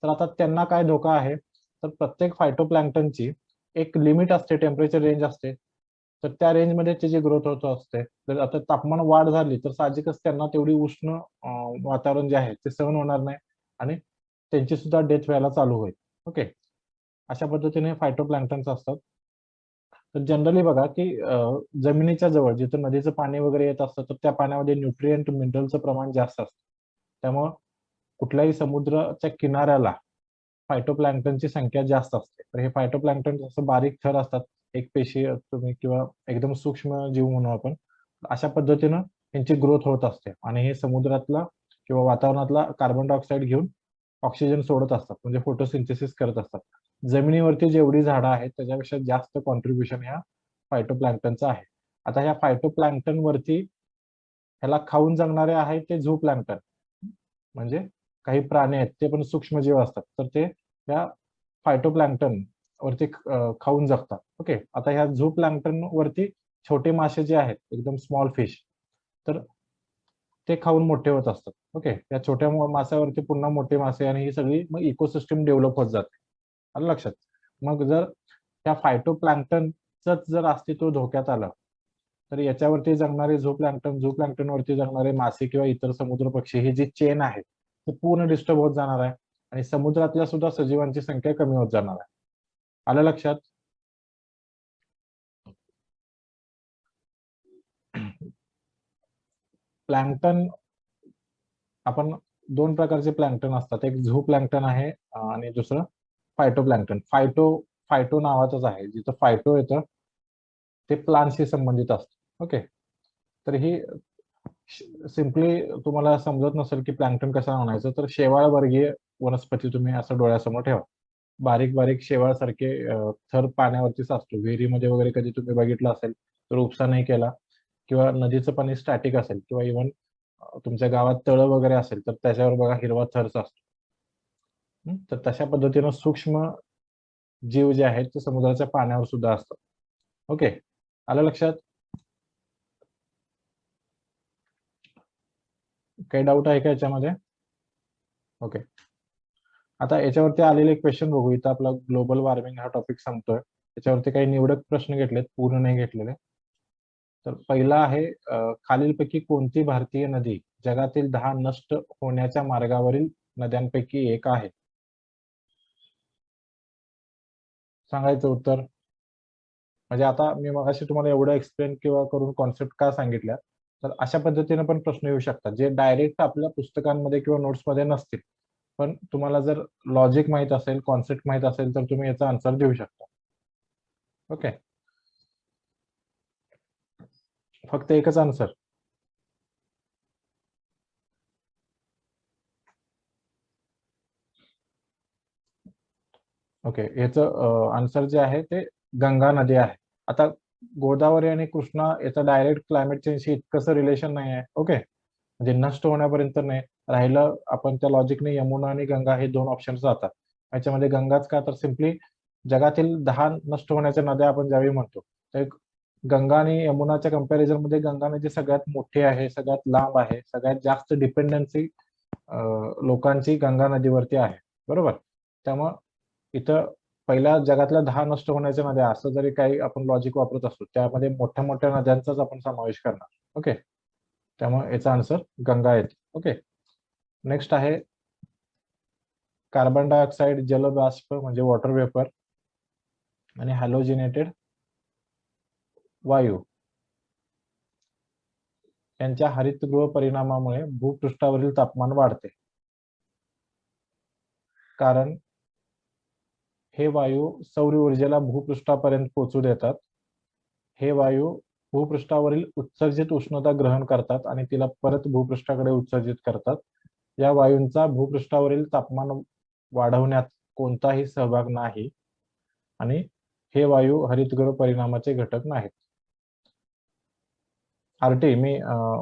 [SPEAKER 1] तर आता त्यांना काय धोका आहे, तर प्रत्येक फायटोप्लॅन्क्टनची एक लिमिट असते, टेम्परेचर रेंज असते. तर त्या रेंजमध्ये त्याची ग्रोथ होत असते. जर आता तापमान वाढ झाली तर साहजिकच त्यांना तेवढी उष्ण वातावरण जे आहे ते सहन होणार नाही आणि त्यांची सुद्धा डेथ व्हायला चालू होईल. ओके, अशा पद्धतीने फायटोप्लॅन्क्टन्स असतात. तर जनरली बघा की जमिनीच्या जवळ जिथं नदीचं पाणी वगैरे येत असतं तर त्या पाण्यामध्ये न्यूट्रिएंट मिनरलचं प्रमाण जास्त असतं. त्यामुळं कुठल्याही समुद्राच्या किनाऱ्याला फायटोप्लॅन्क्टनची संख्या जास्त असते. तर हे फायटोप्लॅन्क्टन असं बारीक थर असतात, एक पेशी तुम्ही किंवा एकदम सूक्ष्म जीव म्हणू आपण. अशा पद्धतीनं त्यांची ग्रोथ होत असते आणि हे समुद्रातला किंवा वातावरणातला कार्बन डायऑक्साईड घेऊन ऑक्सिजन सोडत असतात, म्हणजे फोटोसिंथेसिस करत असतात. जमिनीवरती जेवढी झाडं आहेत त्याच्यापेक्षा जास्त कॉन्ट्रीब्युशन ह्या फायटोप्लॅन्क्टनचं आहे. आता ह्या फायटोप्लॅन्क्टन वरती ह्याला खाऊन जगणारे आहेत ते झूप्लॅन्क्टन, म्हणजे काही प्राणी आहेत ते पण सूक्ष्मजीव असतात, तर ते त्या फायटोप्लॅन्क्टन वरती खाऊन जगतात. ओके, आता ह्या झूप्लॅन्क्टन वरती छोटे मासे जे आहेत एकदम स्मॉल फिश, तर ते खाऊन मोठे होत असतात. ओके, त्या छोट्या माशावरती पुन्हा मोठे मासे आणि ही सगळी मग इकोसिस्टम डेव्हलप होत जाते. आलं लक्षात? मग जर त्या फायटोप्लॅन्क्टनच जर अस्तित्व धोक्यात आलं तर याच्यावरती जगणारे झूप्लॅन्क्टन वरती जगणारे मासे किंवा इतर समुद्र पक्षी ही जी चेन आहे ती पूर्ण डिस्टर्ब होत जाणार आहे आणि समुद्रातल्या सुद्धा सजीवांची संख्या कमी होत जाणार आहे. आलं लक्षात? प्लॅन्क्टन आपण दोन प्रकारचे प्लॅन्क्टन असतात, एक झू प्लॅन्क्टन आहे आणि दुसरं फायटोप्लॅन्क्टन. फायटो नावाचंच आहे, जिथं फायटो येतं ते प्लांटशी संबंधित असतं. ओके, तर ही सिम्पली तुम्हाला समजत नसेल की प्लॅन्क्टन कसं म्हणायचं, तर शेवाळ वर्गीय वनस्पती तुम्ही असं डोळ्यासमोर ठेवा. बारीक बारीक शेवाळ सारखे थर पाण्यावरतीच असतो. विहिरीमध्ये वगैरे कधी तुम्ही बघितलं असेल तर उपसा नाही केला किंवा नदीचं पाणी स्टॅटिक असेल किंवा इव्हन तुमच्या गावात तळं वगैरे असेल तर त्याच्यावर बघा हिरवा थरच असतो. तर तशा पद्धतीनं सूक्ष्म जीव जे आहेत ते समुद्राच्या पाण्यावर सुद्धा असतात. ओके, आलं लक्षात? काही डाऊट आहे का याच्यामध्ये? ओके, आता याच्यावरती आलेले क्वेश्चन बघू. इथं आपला ग्लोबल वॉर्मिंग हा टॉपिक संपतोय. त्याच्यावरती काही निवडक प्रश्न घेतलेत, पूर्ण नाही घेतलेले. तर पहिला आहे खालीलपैकी कोणती भारतीय नदी जगातील 10 नष्ट होण्याच्या मार्गावरील नद्यांपैकी एक आहे? सांगायचं उत्तर. म्हणजे आता मी मगाशी तुम्हाला एवढं एक्सप्लेन किंवा करून कॉन्सेप्ट का सांगितल्या, तर अशा पद्धतीने पण प्रश्न येऊ शकतात जे डायरेक्ट आपल्या पुस्तकांमध्ये किंवा नोट्समध्ये नसतील, पण तुम्हाला जर लॉजिक माहित असेल, कॉन्सेप्ट माहित असेल तर तुम्ही याचा आन्सर देऊ शकता. ओके, फक्त एकच आन्सर. ओके, याचं आन्सर जे आहे ते गंगा नदी आहे. आता गोदावरी आणि कृष्णा याचं डायरेक्ट क्लायमेट चेंजशी इतकंसं रिलेशन नाही आहे. ओके, म्हणजे नष्ट होण्यापर्यंत नाही राहिलं. आपण त्या लॉजिकने यमुना आणि गंगा हे दोन ऑप्शन्स जातात. याच्यामध्ये गंगाच का, तर सिम्पली जगातील 10 नष्ट होण्याच्या नद्या आपण ज्यावेळी म्हणतो तर गंगा आणि यमुनाच्या कंपॅरिझन मध्ये गंगा नदी सगळ्यात मोठी आहे, सगळ्यात लांब आहे, सगळ्यात जास्त डिपेंडन्सी लोकांची गंगा नदीवरती आहे. बरोबर? त्यामुळं इथं पहिल्या जगातल्या 10 नष्ट होण्याच्या नद्या असं जरी काही आपण लॉजिक वापरत असतो त्यामध्ये मोठ्या मोठ्या नद्यांचाच आपण समावेश करणार. ओके, त्यामुळे याचा आन्सर गंगा येते. ओके, नेक्स्ट आहे कार्बन डायऑक्साईड जलबाष्प म्हणजे वॉटर वेपर आणि हॅलोजिनेटेड वायू यांच्या हरितगृह परिणामामुळे भूपृष्ठावरील तापमान वाढते. कारण हे वायू सौर ऊर्जेला भूपृष्ठापर्यंत पोहोचू देतात. हे वायू भूपृष्ठावरील उत्सर्जित उष्णता ग्रहण करतात आणि तिला परत भूपृष्ठाकडे उत्सर्जित करतात. या वायूंचा भूपृष्ठावरील तापमान वाढवण्यात कोणताही सहभाग नाही आणि हे वायू हरितगृह परिणामाचे घटक नाहीत. आरटी मी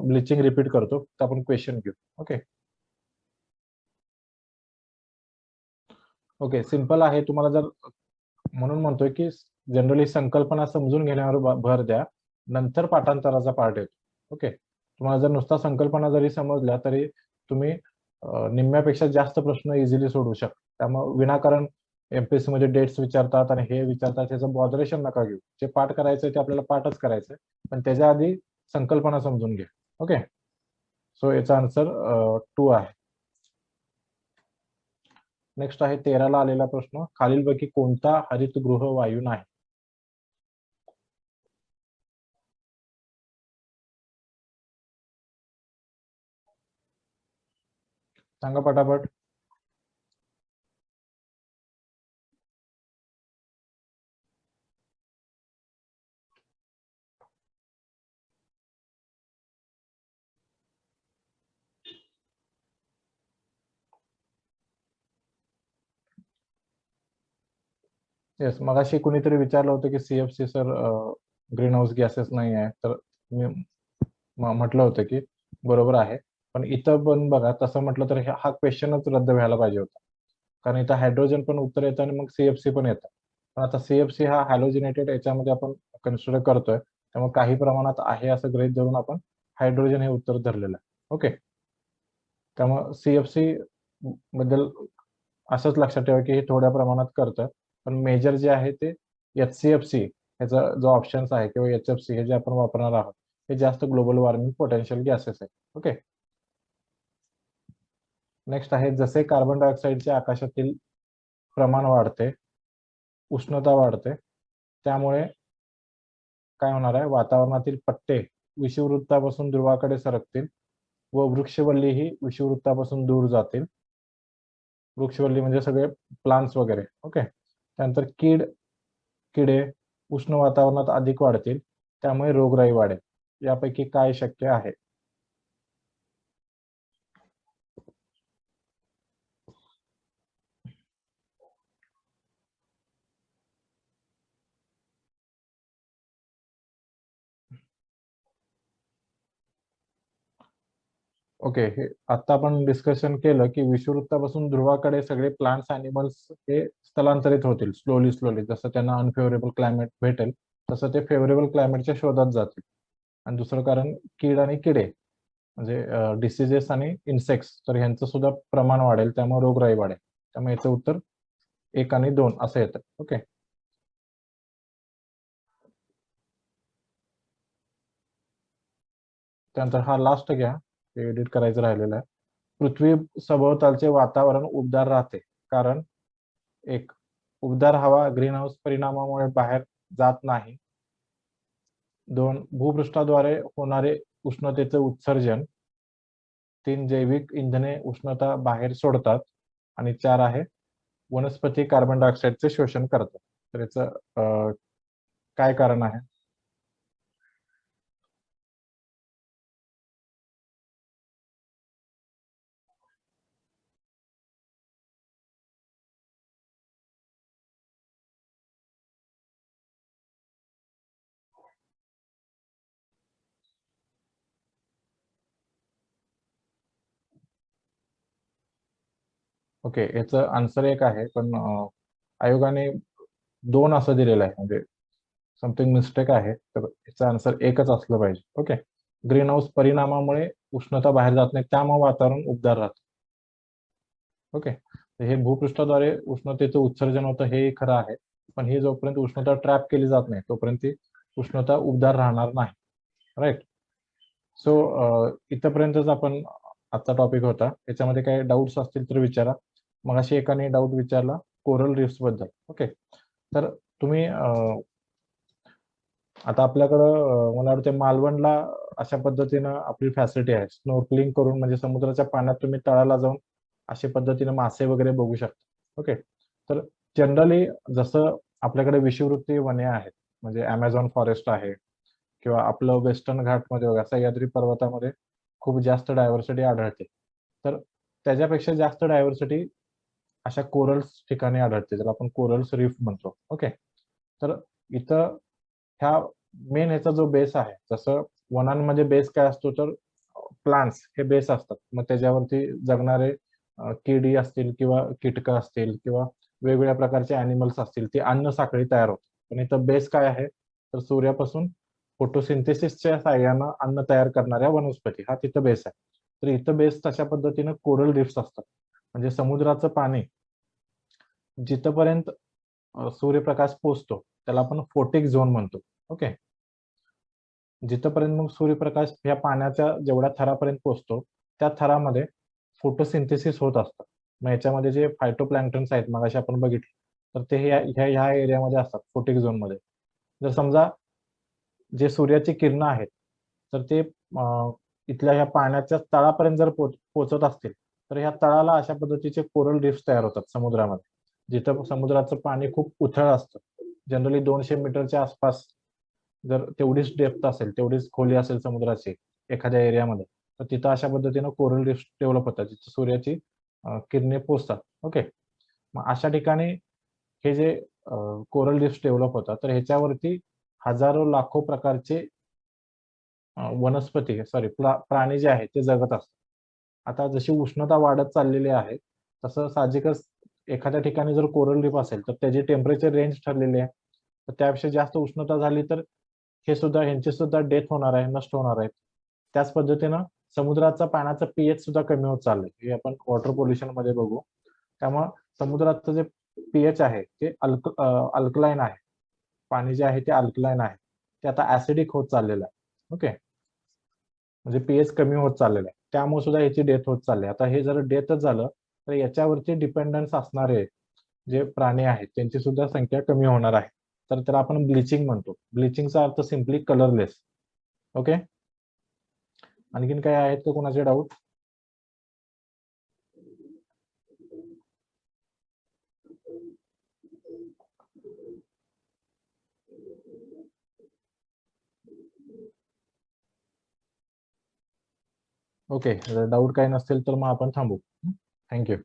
[SPEAKER 1] ब्लिचिंग रिपीट करतो, तर आपण क्वेश्चन घेऊ. ओके ओके, सिंपल आहे. तुम्हाला जर म्हणून म्हणतोय की जनरली संकल्पना समजून घेण्यावर भर द्या, नंतर पाठांतराचा पार्ट येतो. ओके, तुम्हाला जर नुसता संकल्पना जरी समजल्या तरी तुम्ही निम्म्यापेक्षा जास्त प्रश्न इझिली सोडवू शकता. त्यामुळे विनाकारण एमपीएससी मध्ये डेट्स विचारतात आणि हे विचारतात, त्याचं बॉदरेशन नका घेऊ. जे पाठ करायचंय ते आपल्याला पाठच करायचंय, पण त्याच्या आधी संकल्पना समजून घ्या. ओके, सो याचा आन्सर 2 आहे. नेक्स्ट आहे 13 ला आलेला प्रश्न, खालीलपैकी कोणता हरितगृह वायू नाही? सांगा पटापट. येस, मगाशी कुणीतरी विचारलं होतं की CFC sir green house gases नाही आहे, तर मी म्हटलं होतं की बरोबर आहे. पण इथं पण बघा, तसं म्हटलं तर हा क्वेश्चनच रद्द व्हायला पाहिजे होता, कारण इथं हायड्रोजन पण उत्तर येतं आणि मग सीएफसी पण येतं. पण आता सीएफसी हा हॅलोजिनेटेड याच्यामध्ये आपण कन्सिडर करतोय, त्यामुळे काही प्रमाणात आहे असं गृहीत धरून आपण हायड्रोजन हे उत्तर धरलेलं आहे. ओके, त्यामुळे सीएफसी बद्दल असंच लक्षात ठेवा की हे थोड्या प्रमाणात करतं, पण मेजर जे आहे ते एचसीएफसी ह्याचा जो ऑप्शन्स आहे किंवा एचएफसी हे जे आपण वापरणार आहोत, हे जास्त ग्लोबल वॉर्मिंग पोटेन्शियल गॅसेस आहे. ओके, नेक्स्ट आहे, जसे कार्बन डायऑक्साईडचे आकाशातील प्रमाण वाढते, उष्णता वाढते, त्यामुळे काय होणार आहे, वातावरणातील पट्टे विषुववृत्तापासून ध्रुवाकडे सरकतील व वृक्षवल्ली ही विषुववृत्तापासून दूर जातील. वृक्षवल्ली म्हणजे सगळे प्लांट्स वगैरे. ओके, त्यानंतर किडे उष्ण वातावरणात अधिक वाढतील, त्यामुळे रोगराई वाढेल. यापैकी काय शक्य आहे? ओके, हे आता आपण डिस्कशन केलं की विषुववृत्तापासून ध्रुवाकडे सगळे प्लांट्स अॅनिमल्स हे स्थलांतरित होतील स्लोली स्लोली. जसं त्यांना अनफेवरेबल क्लायमेट भेटेल तसं ते फेवरेबल क्लायमेटच्या शोधात जातील. आणि दुसरं कारण, कीड आणि किडे म्हणजे डिसिजेस आणि इन्सेक्ट्स, तर ह्यांचं सुद्धा प्रमाण वाढेल, त्यामुळे रोगराई वाढेल. त्यामुळे याचं उत्तर 1 आणि 2 असं येतं. ओके, त्यानंतर हा लास्ट घ्या, एडिट करायचं राहिलेलं आहे. पृथ्वी सभोवतालचे वातावरण उबदार राहते, कारण 1, उबदार हवा ग्रीन हाऊस परिणामामुळे बाहेर जात नाही. 2, भूपृष्ठाद्वारे होणारे उष्णतेचे उत्सर्जन. 3, जैविक इंधने उष्णता बाहेर सोडतात. आणि 4 आहे, वनस्पती कार्बन डायऑक्साईडचे शोषण करतात. तर याचं काय कारण आहे? ओके, याचं आन्सर 1 आहे, पण आयोगाने 2 असं दिलेलं आहे, म्हणजे समथिंग मिस्टेक आहे. तर याचं आन्सर 1च असलं पाहिजे. ओके, ग्रीन हाऊस परिणामामुळे उष्णता बाहेर जात नाही, त्यामुळे वातावरण उबदार राहतं. ओके, तर हे भूपृष्ठाद्वारे उष्णतेचं उत्सर्जन होतं हे खरं आहे, पण ही जोपर्यंत उष्णता ट्रॅप केली जात नाही तोपर्यंत ती उष्णता उबदार राहणार नाही. राईट. सो इथपर्यंतच आपण आजचा टॉपिक होता. याच्यामध्ये काही डाऊट्स असतील तर विचारा. मगाशी एकाने डाऊट विचारला कोरल रीफ्स बद्दल. ओके, तर तुम्ही आता आपल्याकडं मला वाटतं मालवणला अशा पद्धतीनं आपली फॅसिलिटी आहे, स्नोर्कलिंग करून, म्हणजे समुद्राच्या पाण्यात तुम्ही तळाला जाऊन अशा पद्धतीने मासे वगैरे बघू शकता. ओके, तर जनरली जसं आपल्याकडे विषुववृत्तीय वने आहेत, म्हणजे अमेझॉन फॉरेस्ट आहे, किंवा आपलं वेस्टर्न घाटमध्ये बघा, सह्याद्री पर्वतामध्ये खूप जास्त डायव्हर्सिटी आढळते. तर त्याच्यापेक्षा जास्त डायव्हर्सिटी अशा कोरल्स ठिकाणी आढळते, ज्याला आपण कोरल्स रीफ म्हणतो. ओके, तर इथं ह्या मेन ह्याचा जो बेस आहे, जसं वनांमध्ये बेस काय असतो, तर प्लांट्स हे बेस असतात. मग त्याच्यावरती जगणारे किडी असतील किंवा कीटक असतील किंवा वेगवेगळ्या प्रकारचे अॅनिमल्स असतील, ती अन्न साखळी तयार होते. पण इथं बेस काय आहे, तर सूर्यापासून फोटोसिंथेसिसच्या साहाय्यानं अन्न तयार करणाऱ्या वनस्पती, हा तिथं बेस आहे. तर इथं बेस तशा पद्धतीनं कोरल रीफ्स असतात. म्हणजे समुद्राचं पाणी जिथपर्यंत सूर्यप्रकाश पोचतो त्याला आपण फोटिक झोन म्हणतो. ओके. जिथपर्यंत मग सूर्यप्रकाश या पाण्याच्या जेवढ्या थरापर्यंत पोहोचतो त्या थरामध्ये फोटोसिंथेसिस होत असतं. मग याच्यामध्ये जे फायटोप्लॅन्क्टन्स आहेत मगाशी आपण बघितलं तर ते ह्या एरियामध्ये असतात फोटिक झोनमध्ये. जर समजा जे सूर्याची किरणं आहेत तर ते इथल्या ह्या पाण्याच्या तळापर्यंत जर पोहोचत असतील तर ह्या तळाला अशा पद्धतीचे कोरल रीफ्स तयार होतात समुद्रामध्ये. जिथं समुद्राचं पाणी खूप उथळ असतं, जनरली 200 मीटरच्या आसपास जर तेवढीच डेप्थ असेल, तेवढीच खोली असेल समुद्राची एखाद्या एरियामध्ये, तर तिथं अशा पद्धतीनं कोरल रीफ्स डेव्हलप होतात, जिथं सूर्याची किरणे पोचतात. ओके. मग अशा ठिकाणी हे जे कोरल रीफ्स डेव्हलप होतात, तर ह्याच्यावरती हजारो लाखो प्रकारचे वनस्पती सॉरी प्राणी जे आहेत ते जगत असतात. आता जशी उष्णता वाढत चाललेली आहे, तसं साहजिकच एखाद्या ठिकाणी जर कोरल रीफ असेल, तर त्याची टेम्परेचर रेंज ठरलेली आहे. तर त्यापेक्षा जास्त उष्णता झाली तर हे सुद्धा ह्यांची सुद्धा डेथ होणार आहे, नष्ट होणार आहेत. त्याच पद्धतीनं समुद्राचा पाण्याचा पीएच सुद्धा कमी होत चाललंय. हे आपण वॉटर पोल्युशन मध्ये बघू. त्यामुळं समुद्राचं जे पीएच आहे ते अल्कलाईन आहे. पाणी जे आहे ते अल्कलाईन आहे. ते आता ऍसिडिक होत चाललेलं आहे. ओके. म्हणजे पीएच कमी होत चाललेला आहे. त्यामुळे सुद्धा याची डेथ होत चालली आहे. आता हे जर डेथच झालं तर याच्यावरती डिपेंडन्स असणारे जे प्राणी आहेत त्यांची सुद्धा संख्या कमी होणार आहे. तर त्याला आपण ब्लिचिंग म्हणतो. ब्लिचिंगचा अर्थ सिम्पली कलरलेस. ओके. आणखीन काय आहेत का कोणाचे डाऊट? ओके. जर डाऊट काही नसतील तर मग आपण थांबू. थँक्यू.